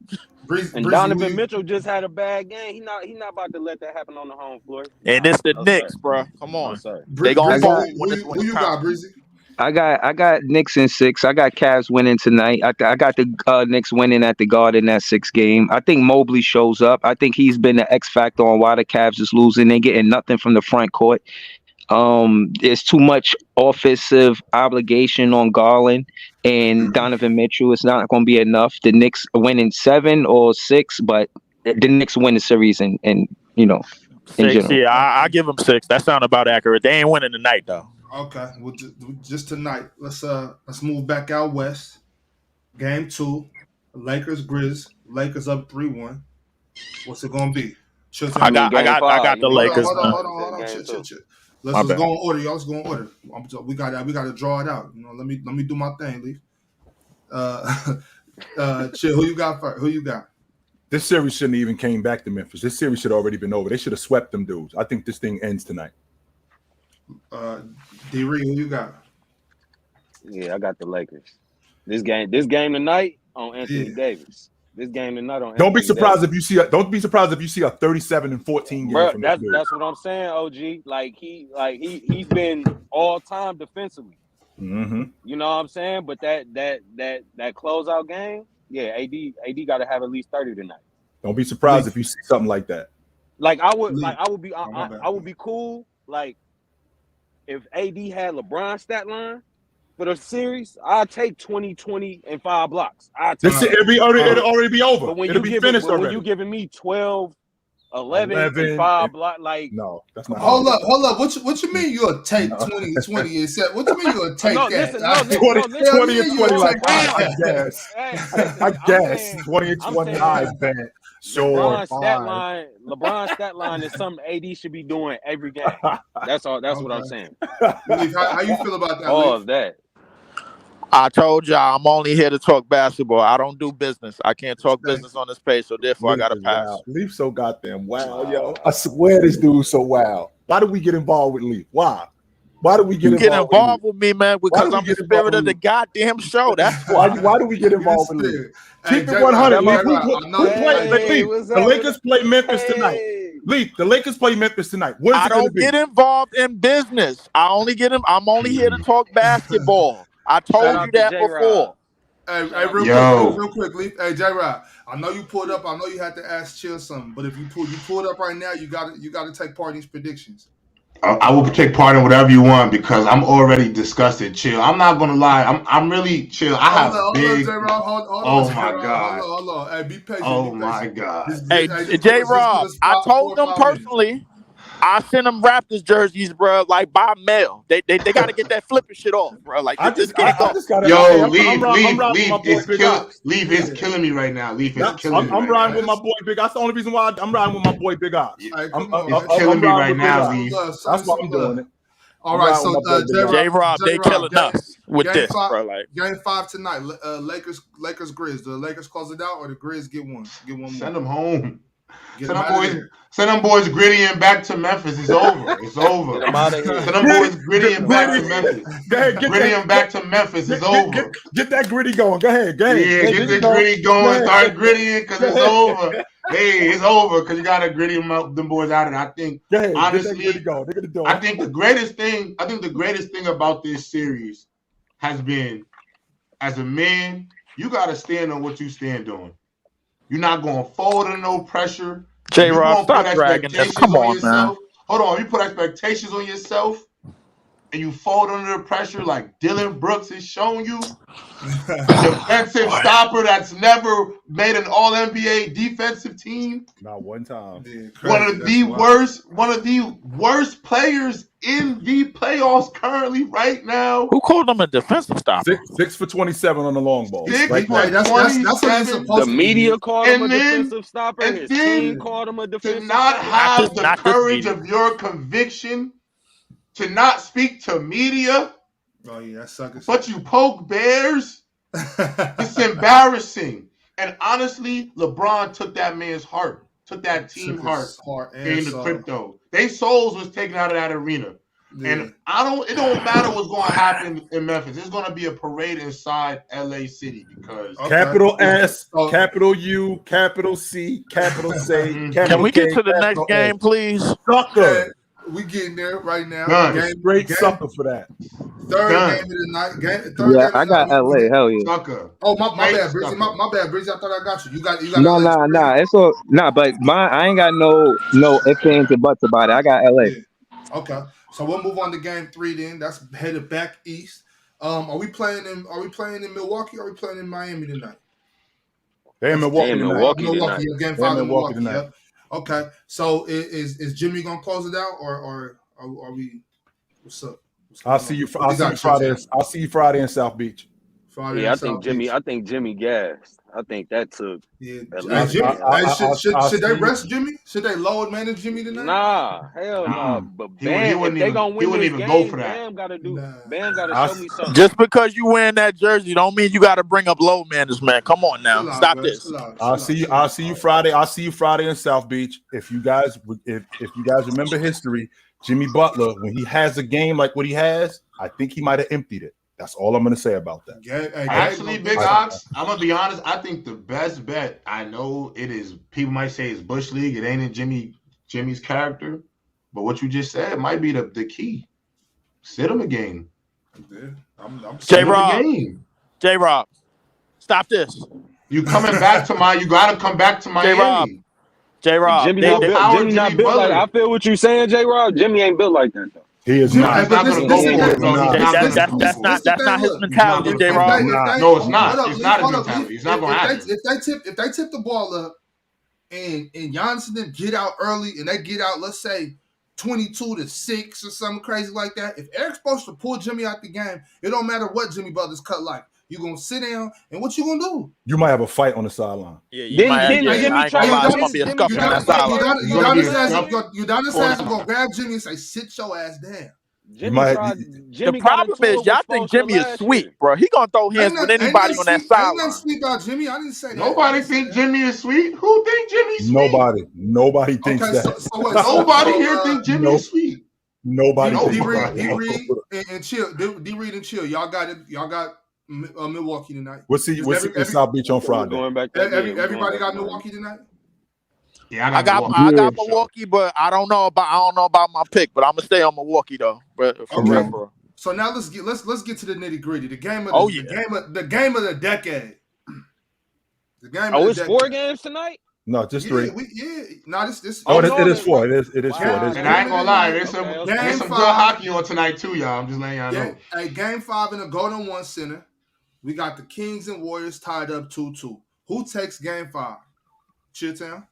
Donovan Mitchell just had a bad game. He not about to let that happen on the home floor. And it's the Knicks, bro. Come on. They gonna fall when this one. Who you got, Breezy? I got Knicks in 6. I got Cavs winning tonight. I got the Knicks winning at the Garden that 6th game. I think Mobley shows up. I think he's been the X factor on why the Cavs is losing. They're getting nothing from the front court. There's too much offensive obligation on Garland and Donovan Mitchell. It's not going to be enough. The Knicks winning 7 or 6, but the Knicks win the series and in 6, general. Yeah, I give them 6. That sounds about accurate. They ain't winning tonight though. Okay, well, just tonight. Let's move back out west. Game 2, Lakers Grizz. Lakers up 3-1. What's it gonna be? I got the Lakers. Hold on. Shit. Let's go in order, y'all. Let's go in order. We got to draw it out. Let me do my thing, Leaf. Chill. Who you got first? Who you got? This series shouldn't even came back to Memphis. This series should have already been over. They should have swept them dudes. I think this thing ends tonight. D-Reed, who you got? Yeah, I got the Lakers. This game tonight on Anthony Davis. This game tonight on. Don't be surprised if you see a 37-14 game. Bro, from that's what I'm saying, OG. Like he's been all time defensively. Mm-hmm. You know what I'm saying? But that closeout game, yeah, AD got to have at least 30 tonight. Don't be surprised if you see something like that. I would be cool. Like if AD had LeBron's stat line, for the series, I'll take 20, 20, and 5 blocks. I take This it'll already be over. But when It'll be finished already. when you giving me 12, 11 and 5 blocks, like no, that's not. Hold up. What you mean you'll take 20 and 20 and set? What you mean you'll take that? 20 and 20 like I guess 20 and 20. I bet. Sure. LeBron's stat line is something AD should be doing every game. That's all. That's what I'm saying. Leaf, how you feel about that? All of that. I told y'all I'm only here to talk basketball. I don't do business. I can't talk business on this page, so therefore Leaf I gotta pass. Wild. Leaf so goddamn wild, yo. I swear this dude's so wild. Why do we get involved with Leaf? Why? Why do we get involved with me, man? Because I'm the spirit of the goddamn show. That's why. Why do we get involved with Leaf? Keep it 100, Leaf. The Lakers play Memphis tonight. Leaf, the Lakers play Memphis tonight. I don't get involved in business. I'm only here to talk basketball. I told you that before. Hey, real quick, Leaf. Hey, J-Rod, I know you pulled up. I know you had to ask Chill something, but if you pulled up right now, you got to take part in these predictions. I will take part in whatever you want because I'm already disgusted. Chill. I'm not gonna lie. I'm really chill. I have big. Oh my god. Hold on. Hey, be patient. Oh my god. Hey, J-Rob, I told them personally. I send them Raptors jerseys, bro, like by mail. They got to get that flipping shit off, bro. Like Leaf is killing me right now. Leaf is killing me. I'm riding with my boy Big. That's the only reason why I'm riding with my boy Big Ox. It's killing me right now, Leaf. That's why I'm doing it. All right, so J-Rob, they killing us with this, bro. Like game 5 tonight. Lakers Grizz. Do the Lakers close it out or the Grizz get one? Send them home. Send them boys Gritty and back to Memphis. It's over. It's over. Send them boys Gritty and back to Memphis. Gritty and back to Memphis. It's over. Get that Gritty going. Go ahead. Yeah, get the Gritty going. Start grittying because it's over. Hey, it's over because you got to gritty them boys out of it. I think honestly, I think the greatest thing about this series has been, as a man, you got to stand on what you stand on. You're not going to fold under no pressure. J-Rob, stop dragging this. Come on, man. Hold on. You put expectations on yourself and you fold under the pressure like Dylan Brooks has shown you. Defensive stopper that's never made an all-NBA defensive team. Not one time. One of the worst players in the playoffs currently right now. Who called him a defensive stopper? 6 for 27 on the long ball. That's what it's supposed the media called him a defensive stopper. His team called him a defensive stopper. To not have the courage of your conviction, to not speak to media. Oh yeah, that sucks. But you poke bears. It's embarrassing. And honestly, LeBron took that man's heart, took that team heart in the crypto. Their souls was taken out of that arena. Yeah. And it don't matter what's going to happen in Memphis. It's going to be a parade inside LA City because capital S, capital U, capital C, capital C. Can we get to the next game, please? Sucker. We getting there right now. Great sucker for that. Third game of the night. I got LA. Hell yeah. Sucker. Oh my bad, Brizzy. My bad, Brizzy. I thought I got you. You got. Nah. It's all but I ain't got no ifs, ands, and buts about it. I got LA. Yeah. Okay, so we'll move on to game 3 then. That's headed back east. Are we playing in Milwaukee or are we playing in Miami tonight? They're in Milwaukee tonight. Game 5 in Milwaukee tonight. Yeah. Okay, so is Jimmy gonna close it out, or are we? What's up? I'll see you Friday. I'll see you Friday in South Beach. I think Jimmy gassed. I think that took. Yeah. Should they rest Jimmy? Should they load manage Jimmy tonight? Nah, hell no. But Bam, if they gonna win this game, go for that. Bam gotta show me something. Just because you wearing that jersey, don't mean you got to bring up load management. Come on now, stop this. I'll see you Friday. I'll see you Friday in South Beach. If you guys remember history, Jimmy Butler, when he has a game like what he has, I think he might have emptied it. That's all I'm going to say about that. Actually, Big Ox, I'm going to be honest. I think the best bet, I know it is, people might say it's Bush League. It ain't in Jimmy's character. But what you just said might be the key. Sit him a game. J-Rob, stop this. You got to come back to Miami. J-Rob. Jimmy not built like, I feel what you're saying, J-Rob. Jimmy ain't built like that, though. He is Jimmy, not. he's not going to go for it. No, he's not going to go That's for not it. that's not his He's not mentality, going J. to Rob. No, it's not. It's not his mentality. He's not going to happen. If they tip the ball up and Giannis and them get out early and they get out, let's say 22-6 or something crazy like that. If Eric's supposed to pull Jimmy out the game, it don't matter what Jimmy Brothers cut like. You're going to sit down, and what you going to do? You might have a fight on the sideline. Yeah, you might have, I ain't gonna lie, it's going to be a scuffle on that sideline. Udonis says going to grab Jimmy and say, sit your ass down. The problem is, y'all think Jimmy is sweet, bro. He going to throw hands with anybody on that sideline. Ain't nothing sweet about Jimmy. I didn't say that. Nobody think Jimmy is sweet. Who think Jimmy's sweet? Nobody thinks that. Nobody here think Jimmy is sweet. Nobody. D-Reed and Chill. D-Reed and Chill. Y'all got Milwaukee tonight. We'll see South Beach on Friday. Everybody got Milwaukee tonight. Yeah, I got Milwaukee, but I don't know about my pick, but I'm gonna stay on Milwaukee though. But for real, bro. So now let's get to the nitty gritty. The game of the game of the decade. The game. It's 4 games tonight. No, just 3. It is 4. It is 4. It is 4. And I ain't gonna lie, there's some good hockey on tonight too, y'all. I'm just letting y'all know. Hey, game 5 in the Golden One Center. We got the Kings and Warriors tied up 2-2. Who takes game 5? Chitchat.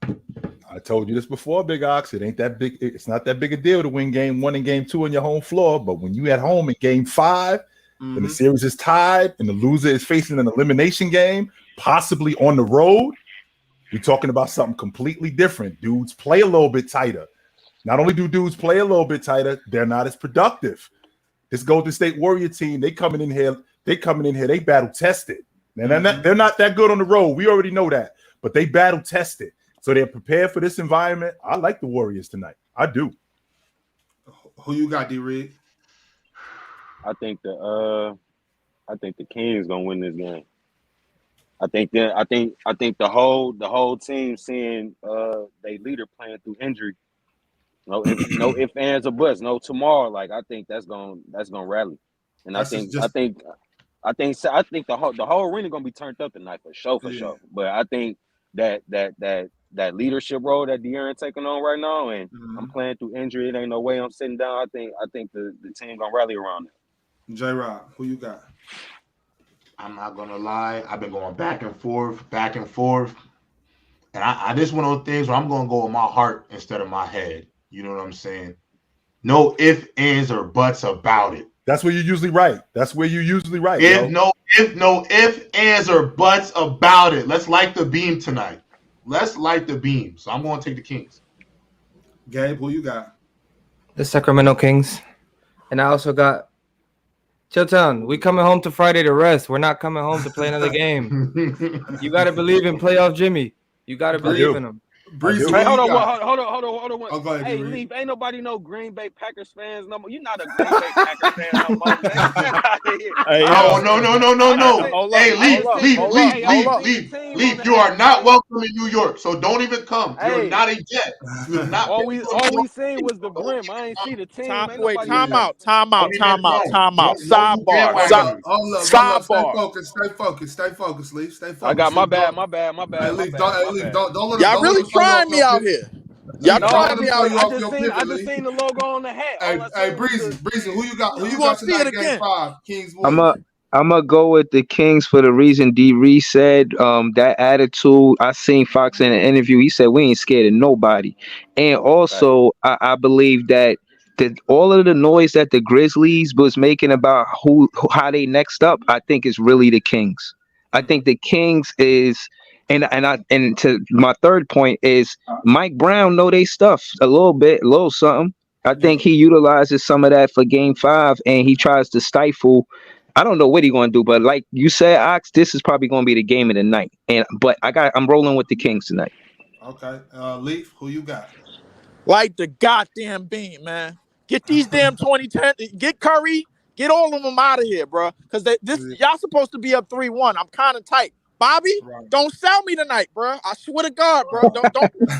I told you this before, Big Ox. It ain't that big. It's not that big a deal to win game 1 and game 2 on your home floor. But when you at home in game 5 and the series is tied and the loser is facing an elimination game, possibly on the road, we're talking about something completely different. Dudes play a little bit tighter. Not only do dudes play a little bit tighter, they're not as productive. This Golden State Warrior team, they coming in here, they battle tested. And they're not that good on the road. We already know that. But they battle tested. So they're prepared for this environment. I like the Warriors tonight. I do. Who you got, D-Reed? I think the Kings gonna win this game. I think the whole team seeing their leader playing through injury. No ifs, ands, or buts. No tomorrow. Like I think that's gonna rally. And I think the whole arena gonna be turned up tonight for sure. But I think that leadership role that De'Aaron taking on right now, and I'm playing through injury. It ain't no way I'm sitting down. I think the team gonna rally around it. J-Rob, who you got? I'm not gonna lie. I've been going back and forth, and I this one of those things where I'm gonna go with my heart instead of my head. You know what I'm saying? No ifs, ands, or buts about it. That's where you're usually right. No ifs, ands, or buts about it. Let's light the beam tonight. So I'm going to take the Kings. Gabe, who you got? The Sacramento Kings. And I also got Chilltown. We coming home to Friday to rest. We're not coming home to play another game. You got to believe in playoff Jimmy. You got to believe in him. Breezy, hey, hold on. Oh, go ahead, hey, Leaf, ain't nobody no Green Bay Packers fans no more. You're not a Green Bay Packers fan no more, man. No. Hey, Leaf, you are not welcome in New York, so don't even come. You're not a Jet. All we seen was the brim. I ain't see the team. Time out. Sidebar. Stay focused, Leaf. Stay focused. I got my bad. Hey, Leaf, don't let y'all really trying me out here. Y'all trying me out here. I just seen the logo on the hat. Hey, Breezy, who you got? Who you gonna got see it tonight? again? Game 5, Kings. Warriors. I'm gonna go with the Kings for the reason D. said. That attitude. I seen Fox in an interview. He said we ain't scared of nobody, and also I believe that all of the noise that the Grizzlies was making about how they next up, I think is really the Kings. I think the Kings is. And to my third point is Mike Brown know they stuff a little something. I think he utilizes some of that for game 5 and he tries to stifle. I don't know what he's going to do, but like you said, Ox, this is probably going to be the game of the night. But I'm rolling with the Kings tonight. Okay. Leaf, who you got? Like the goddamn beam, man. Get these damn 2010, get Curry, get all of them out of here, bro. Because y'all supposed to be up 3-1. I'm kind of tight. Bobby, don't sell me tonight, bro. I swear to God, bro.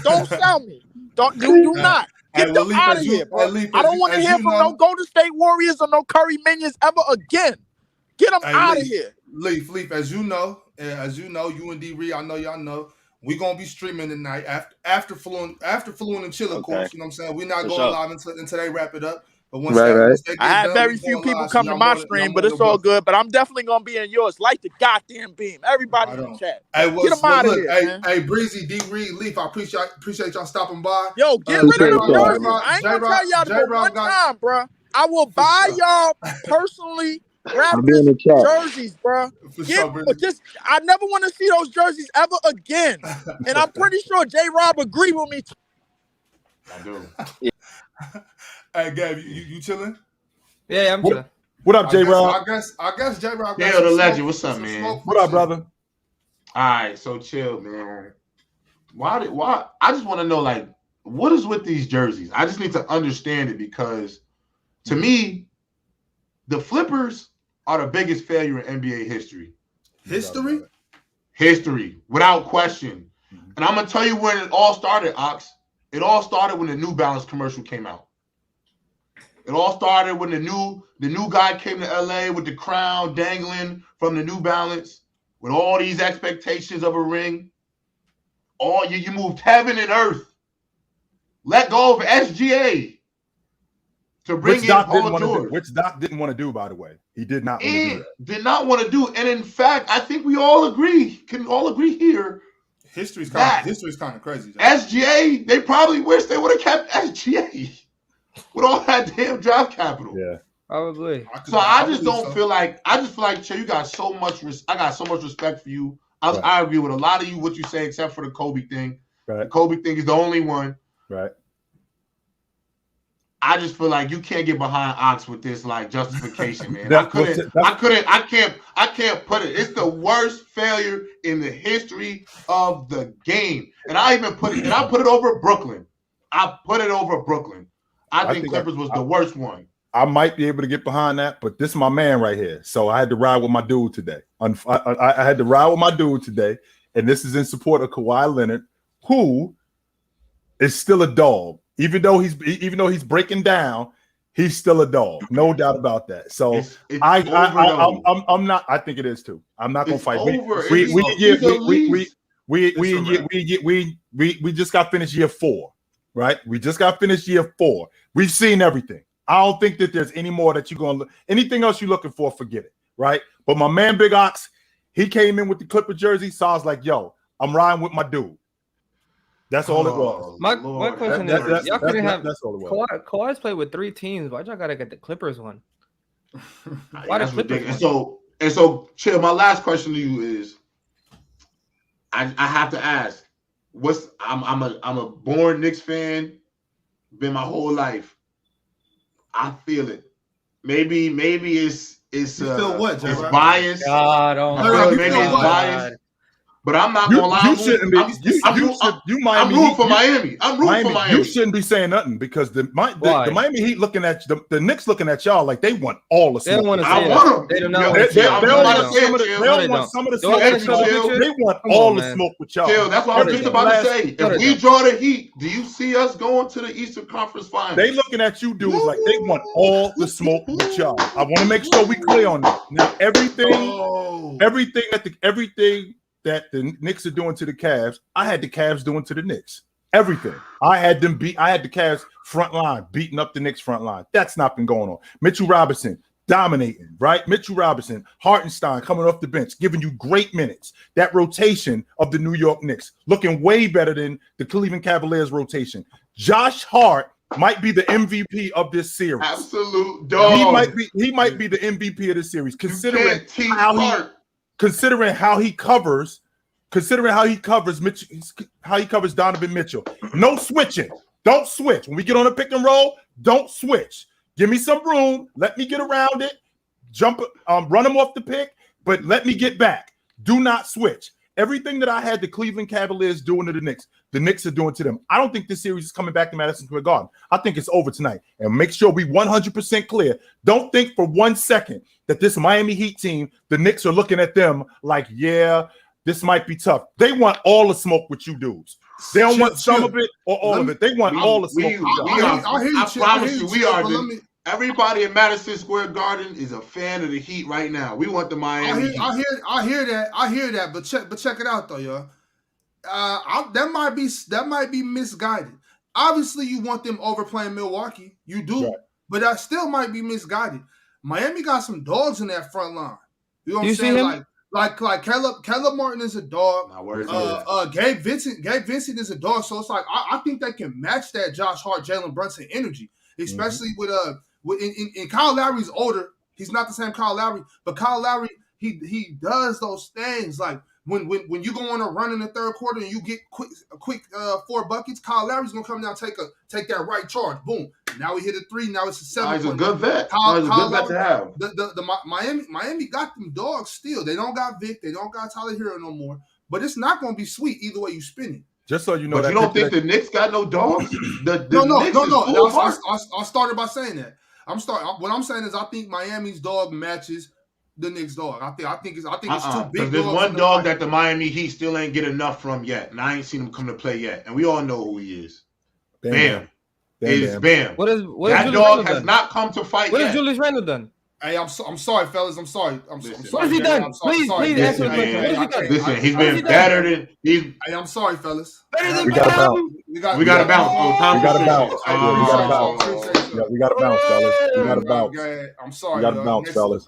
Don't sell me. Do not. Get them out of here, bro. I don't want to hear from no Golden State Warriors or no Curry minions ever again. Get them out of here. Leaf, as you know, you and D-Reed, I know y'all know, we're gonna be streaming tonight after Fluent and Chill, of course. You know what I'm saying? We're not going live until they wrap it up. But once they I had done, very we few going people live, come so to y'all my more stream, than but it's all welcome. good. But I'm definitely gonna be in yours. Light the goddamn beam. Everybody in the chat. Hey, Get them out of here, man. Hey, Breezy, D. Reed, Leaf, I appreciate y'all stopping by. Yo, get rid of them J-Rock, jerseys. I ain't gonna tell y'all to go one got time, bro. I will buy y'all personally I'll be in Raptors the chat. jerseys, bro. I never want to see those jerseys ever again. And I'm pretty sure J-Rob agree with me. I do. Hey, Gabe, you chilling? Yeah, I'm chilling. What up, J-Rob? I guess J-Rob. Dale the legend. What's up, man? What up, brother? All right, so chill, man. Why? I just want to know, like, what is with these jerseys? I just need to understand it because, to me, the flippers are the biggest failure in NBA history. History, without question. And I'm gonna tell you when it all started, Ox. It all started when the New Balance commercial came out. It all started when the new guy came to LA with the crown dangling from the New Balance, with all these expectations of a ring. You moved heaven and earth. Let go of SGA to bring in Paul George. Which Doc didn't want to do, by the way. He did not want to do that. Did not want to do. And in fact, I think we all agree, can all agree here. History's kind of crazy. Though. SGA, they probably wish they would have kept SGA with all that damn draft capital. Yeah. Probably. So I just don't feel like Che, you got so much. I got so much respect for you. I agree with a lot of what you say, except for the Kobe thing. Right. The Kobe thing is the only one. Right. I just feel like you can't get behind Ox with this like justification, man. I can't put it. It's the worst failure in the history of the game, and I put it over Brooklyn. I put it over Brooklyn. I think Clippers was the worst one. I might be able to get behind that, but this is my man right here. So I had to ride with my dude today. I had to ride with my dude today, and this is in support of Kawhi Leonard, who is still a dog. Even though he's breaking down, he's still a dog. No doubt about that. So I'm not. I think it is too. I'm not gonna fight. We just got finished year 4, right? We just got finished year 4. We've seen everything. I don't think that there's any more that you're gonna look. Anything else you're looking for, forget it, right? But my man Big Ox, he came in with the Clipper jersey, so I was like, yo, I'm riding with my dude. That's all it was. My question is, y'all couldn't have. That's all it was. Kawhi's played with 3 teams. Why y'all gotta get the Clippers one? Why the Clippers? And so, Chill. My last question to you is, I have to ask, I'm a born Knicks fan, been my whole life. I feel it. Maybe it's what, it's biased. God, oh my maybe it's biased. But I'm not gonna lie. You shouldn't be. I'm rooting for Miami. I'm rooting for Miami. You shouldn't be saying nothing because the Miami Heat looking at the Knicks looking at y'all like they want all the smoke. They don't want to I want them. They do not. They want some of the smoke. They want all the smoke with y'all. Chill. That's what I was just about to say. If we draw the Heat, do you see us going to the Eastern Conference Finals? They looking at you dudes like they want all the smoke with y'all. I want to make sure we clear on that. Now everything that the Knicks are doing to the Cavs, I had the Cavs doing to the Knicks. Everything. I had the Cavs front line beating up the Knicks front line. That's not been going on. Mitchell Robinson dominating, right? Mitchell Robinson, Hartenstein coming off the bench, giving you great minutes. That rotation of the New York Knicks looking way better than the Cleveland Cavaliers rotation. Josh Hart might be the MVP of this series. Absolute dog. He might be the MVP of this series, considering how he covers Mitchell, how he covers Donovan Mitchell. No switching. Don't switch. When we get on a pick and roll, don't switch. Give me some room. Let me get around it. Run him off the pick, but let me get back. Do not switch. Everything that I had the Cleveland Cavaliers doing to the Knicks are doing to them. I don't think this series is coming back to Madison Square Garden. I think it's over tonight. And make sure we 100% clear. Don't think for 1 second that this Miami Heat team, the Knicks are looking at them like, yeah, this might be tough. They want all the smoke with you dudes. They don't want some of it or all of it. They want all the smoke. I promise you, we are. Everybody in Madison Square Garden is a fan of the Heat right now. We want the Miami Heat. I hear that. But check it out though, y'all. That might be misguided. Obviously, you want them overplaying Milwaukee. You do. but that still might be misguided. Miami got some dogs in that front line. You know what I'm see him? saying? Like Caleb Martin is a dog. Gabe Vincent is a dog. So it's like I think they can match that Josh Hart, Jalen Brunson energy, especially with Kyle Lowry's older. He's not the same Kyle Lowry, but Kyle Lowry he does those things like when you go on a run in the third quarter and you get quick 4 buckets, Kyle Lowry's gonna come down take that right charge. Boom. Now he hit a 3. Now it's a 7. He's a good vet. He's a good vet to have. The Miami got them dogs still. They don't got Vic. They don't got Tyler Hero no more. But it's not gonna be sweet either way you spin it. Just so you know, but you don't think the Knicks got no dogs? No. I started by saying that. What I'm saying is I think Miami's dog matches the Knicks dog. I think it's too big. Because there's one dog that the Miami Heat still ain't get enough from yet, and I ain't seen him come to play yet. And we all know who he is. Bam. Bam. That dog has not come to fight yet. What has Julius Randle done? Hey, I'm sorry, fellas. I'm sorry. What has he done? Please answer the question. What has he done? Listen, he's been better than he's. Hey, I'm sorry, fellas. We got to bounce. We got to bounce. We got to bounce. We got to bounce, fellas. We got to bounce. I'm sorry. We got to bounce, fellas.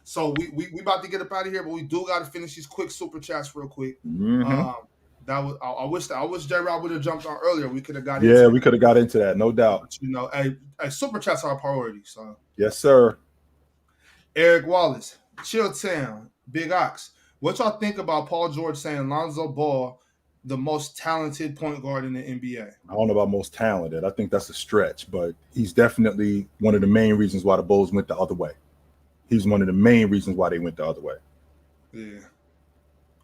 So we about to get up out of here, but we do got to finish these quick super chats real quick. That was I wish J-Rob would have jumped on earlier. We could have got into we could have got into that, no doubt. But, you know, hey, super chats are a priority. So yes, sir. Eric Wallace, Chilltown, Big Ox. What y'all think about Paul George saying Lonzo Ball the most talented point guard in the NBA? I don't know about most talented. I think that's a stretch, but he's definitely one of the main reasons why the Bulls went the other way. He's one of the main reasons why they went the other way. Yeah,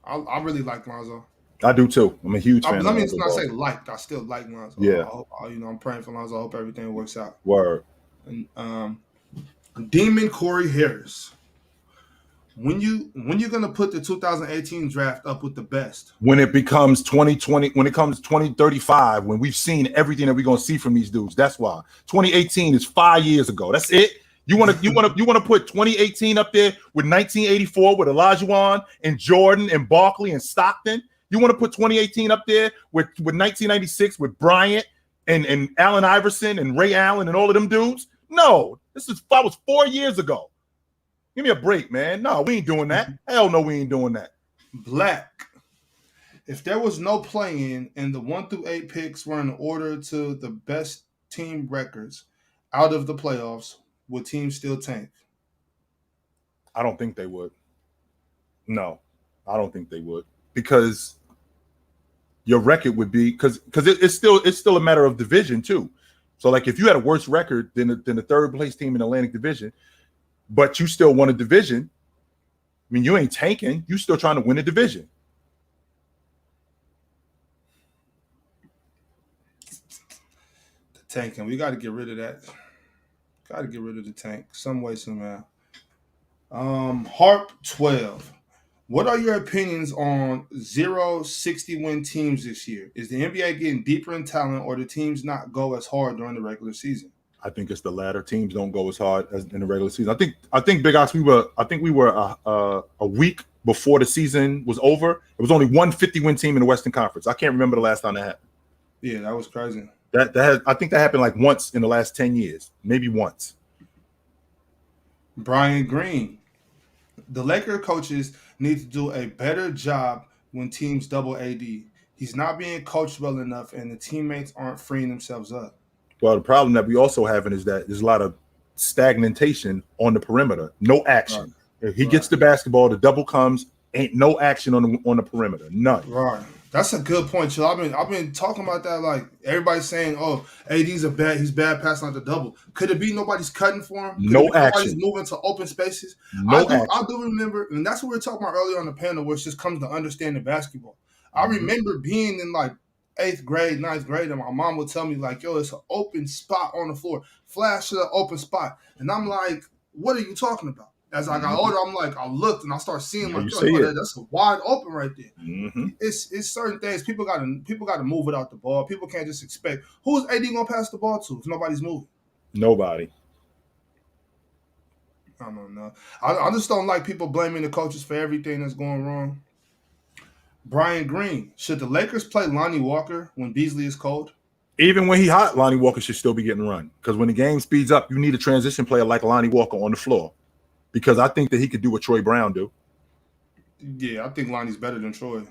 I really like Lonzo. I do too. I'm a huge fan. Let me not say liked. I still like Lonzo. Yeah. I'm praying for Lonzo. I hope everything works out. Word. And, Demon Corey Harris. When you gonna put the 2018 draft up with the best? When it becomes 2020, when it comes 2035, when we've seen everything that we're gonna see from these dudes. That's why 2018 is 5 years ago. That's it. You want to put 2018 up there with 1984 with Olajuwon and Jordan and Barkley and Stockton? You want to put 2018 up there with 1996 with Bryant and Allen Iverson and Ray Allen and all of them dudes? No, that was 4 years ago. Give me a break, man. No, we ain't doing that. Hell no, we ain't doing that. Black. If there was no play-in and the 1 through 8 picks were in order to the best team records out of the playoffs, would teams still tank? I don't think they would. No, I don't think they would, because your record would be because it's still a matter of division too. So like if you had a worse record than the third place team in the Atlantic Division, but you still won a division, I mean, you ain't tanking. You still trying to win a division. The tanking, we got to get rid of that. Got to get rid of the tank some way, somehow. Harp 12. What are your opinions on 60-win teams this year? Is the NBA getting deeper in talent, or do teams not go as hard during the regular season? I think it's the latter. Teams don't go as hard as in the regular season. I think Big Ox, we were a week before the season was over. It was only one 50-win team in the Western Conference. I can't remember the last time that happened. Yeah, that was crazy. I think that happened like once in the last 10 years, maybe once. Brian Green. The Laker coaches need to do a better job when teams double AD. He's not being coached well enough, and the teammates aren't freeing themselves up. Well, the problem that we also having is that there's a lot of stagnation on the perimeter. No action. Right. If he gets the basketball, the double comes, ain't no action on the perimeter. None. Right. That's a good point, Chill. I've been talking about that. Like everybody's saying, "Oh, AD's he's bad passing out the double." Could it be nobody's cutting for him? No action. Nobody's moving to open spaces. No action. I do remember, and that's what we were talking about earlier on the panel, where it just comes to understanding basketball. I remember being in like 8th grade, 9th grade, and my mom would tell me like, "Yo, it's an open spot on the floor. Flash to the open spot," and I'm like, "What are you talking about?" As I got older, I'm like, I looked and I started seeing like, that's a wide open right there. Mm-hmm. It's certain things people got to move it out the ball. People can't just expect who's AD gonna pass the ball to if nobody's moving. Nobody. I don't know. I just don't like people blaming the coaches for everything that's going wrong. Brian Green, should the Lakers play Lonnie Walker when Beasley is cold? Even when he hot, Lonnie Walker should still be getting run. Because when the game speeds up, you need a transition player like Lonnie Walker on the floor. Because I think that he could do what Troy Brown do. Yeah, I think Lonnie's better than Troy.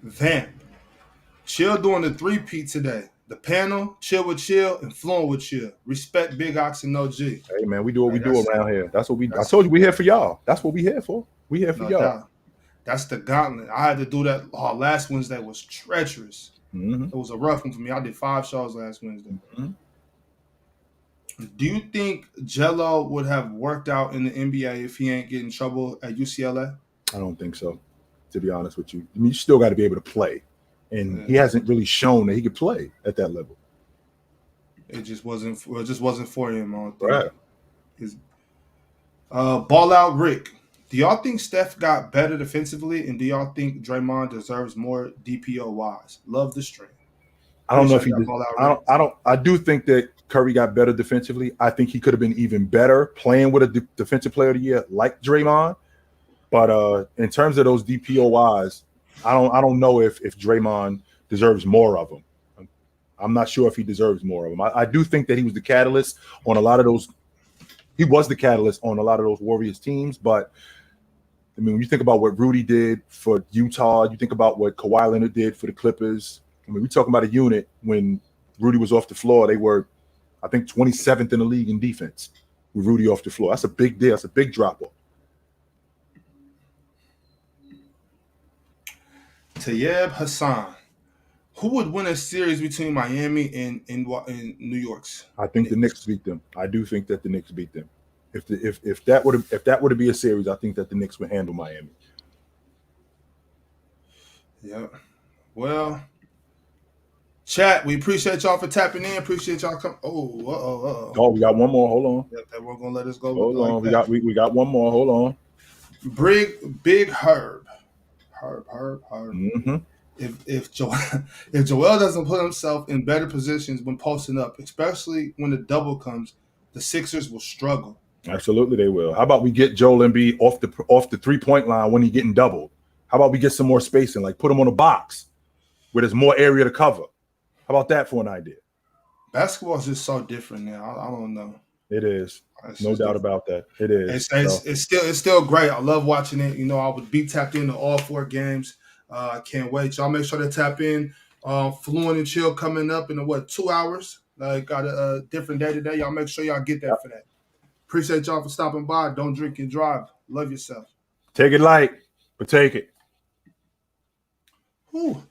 Vamp. Chill doing the 3-peat today. The panel, chill with chill, and flowing with chill. Respect Big Ox and OG. Hey man, we do what we do around here. That's what we. I told you we here for y'all. That's what we here for. We here for y'all. Doubt. That's the gauntlet. I had to do that. Last Wednesday was treacherous. Mm-hmm. It was a rough one for me. I did 5 shows last Wednesday. Mm-hmm. Do you think Jello would have worked out in the NBA if he ain't getting in trouble at UCLA? I don't think so. To be honest with you, I mean, you still got to be able to play. And he hasn't really shown that he could play at that level. It just wasn't for him. I don't think. Right. Ball out Rick. Do y'all think Steph got better defensively, and do y'all think Draymond deserves more DPO wise? Love the stream. I don't know if he did. I do think that Curry got better defensively. I think he could have been even better playing with a defensive player of the year like Draymond. But in terms of those DPO wise, I don't know if Draymond deserves more of them. I'm not sure if he deserves more of them. I do think that he was the catalyst on a lot of those. He was the catalyst on a lot of those Warriors teams. But I mean, when you think about what Rudy did for Utah, you think about what Kawhi Leonard did for the Clippers. I mean, we're talking about a unit when Rudy was off the floor. They were, I think, 27th in the league in defense with Rudy off the floor. That's a big deal. That's a big drop-off. Tayeb Hassan. Who would win a series between Miami and New York's? I think the Knicks beat them. I do think that the Knicks beat them. If that were to be a series, I think that the Knicks would handle Miami. Yeah. Well, chat, we appreciate y'all for tapping in. Appreciate y'all coming. Oh, we got one more. Hold on. That we're gonna let us go. Hold on. We got one more. Hold on. Big Herb. Mm-hmm. If Joel doesn't put himself in better positions when posting up, especially when the double comes, the Sixers will struggle. Absolutely, they will. How about we get Joel Embiid off the 3-point line when he's getting doubled? How about we get some more spacing, like put him on a box where there's more area to cover? How about that for an idea? Basketball is just so different now. I don't know. It is. No doubt about that. It is. It's still great. I love watching it. You know, I would be tapped into all 4 games. I can't wait. Y'all make sure to tap in. Fluent and Chill coming up in 2 hours. Got a different day today. Y'all make sure y'all get there for that. Appreciate y'all for stopping by. Don't drink and drive. Love yourself. Take it light, but take it. Whew.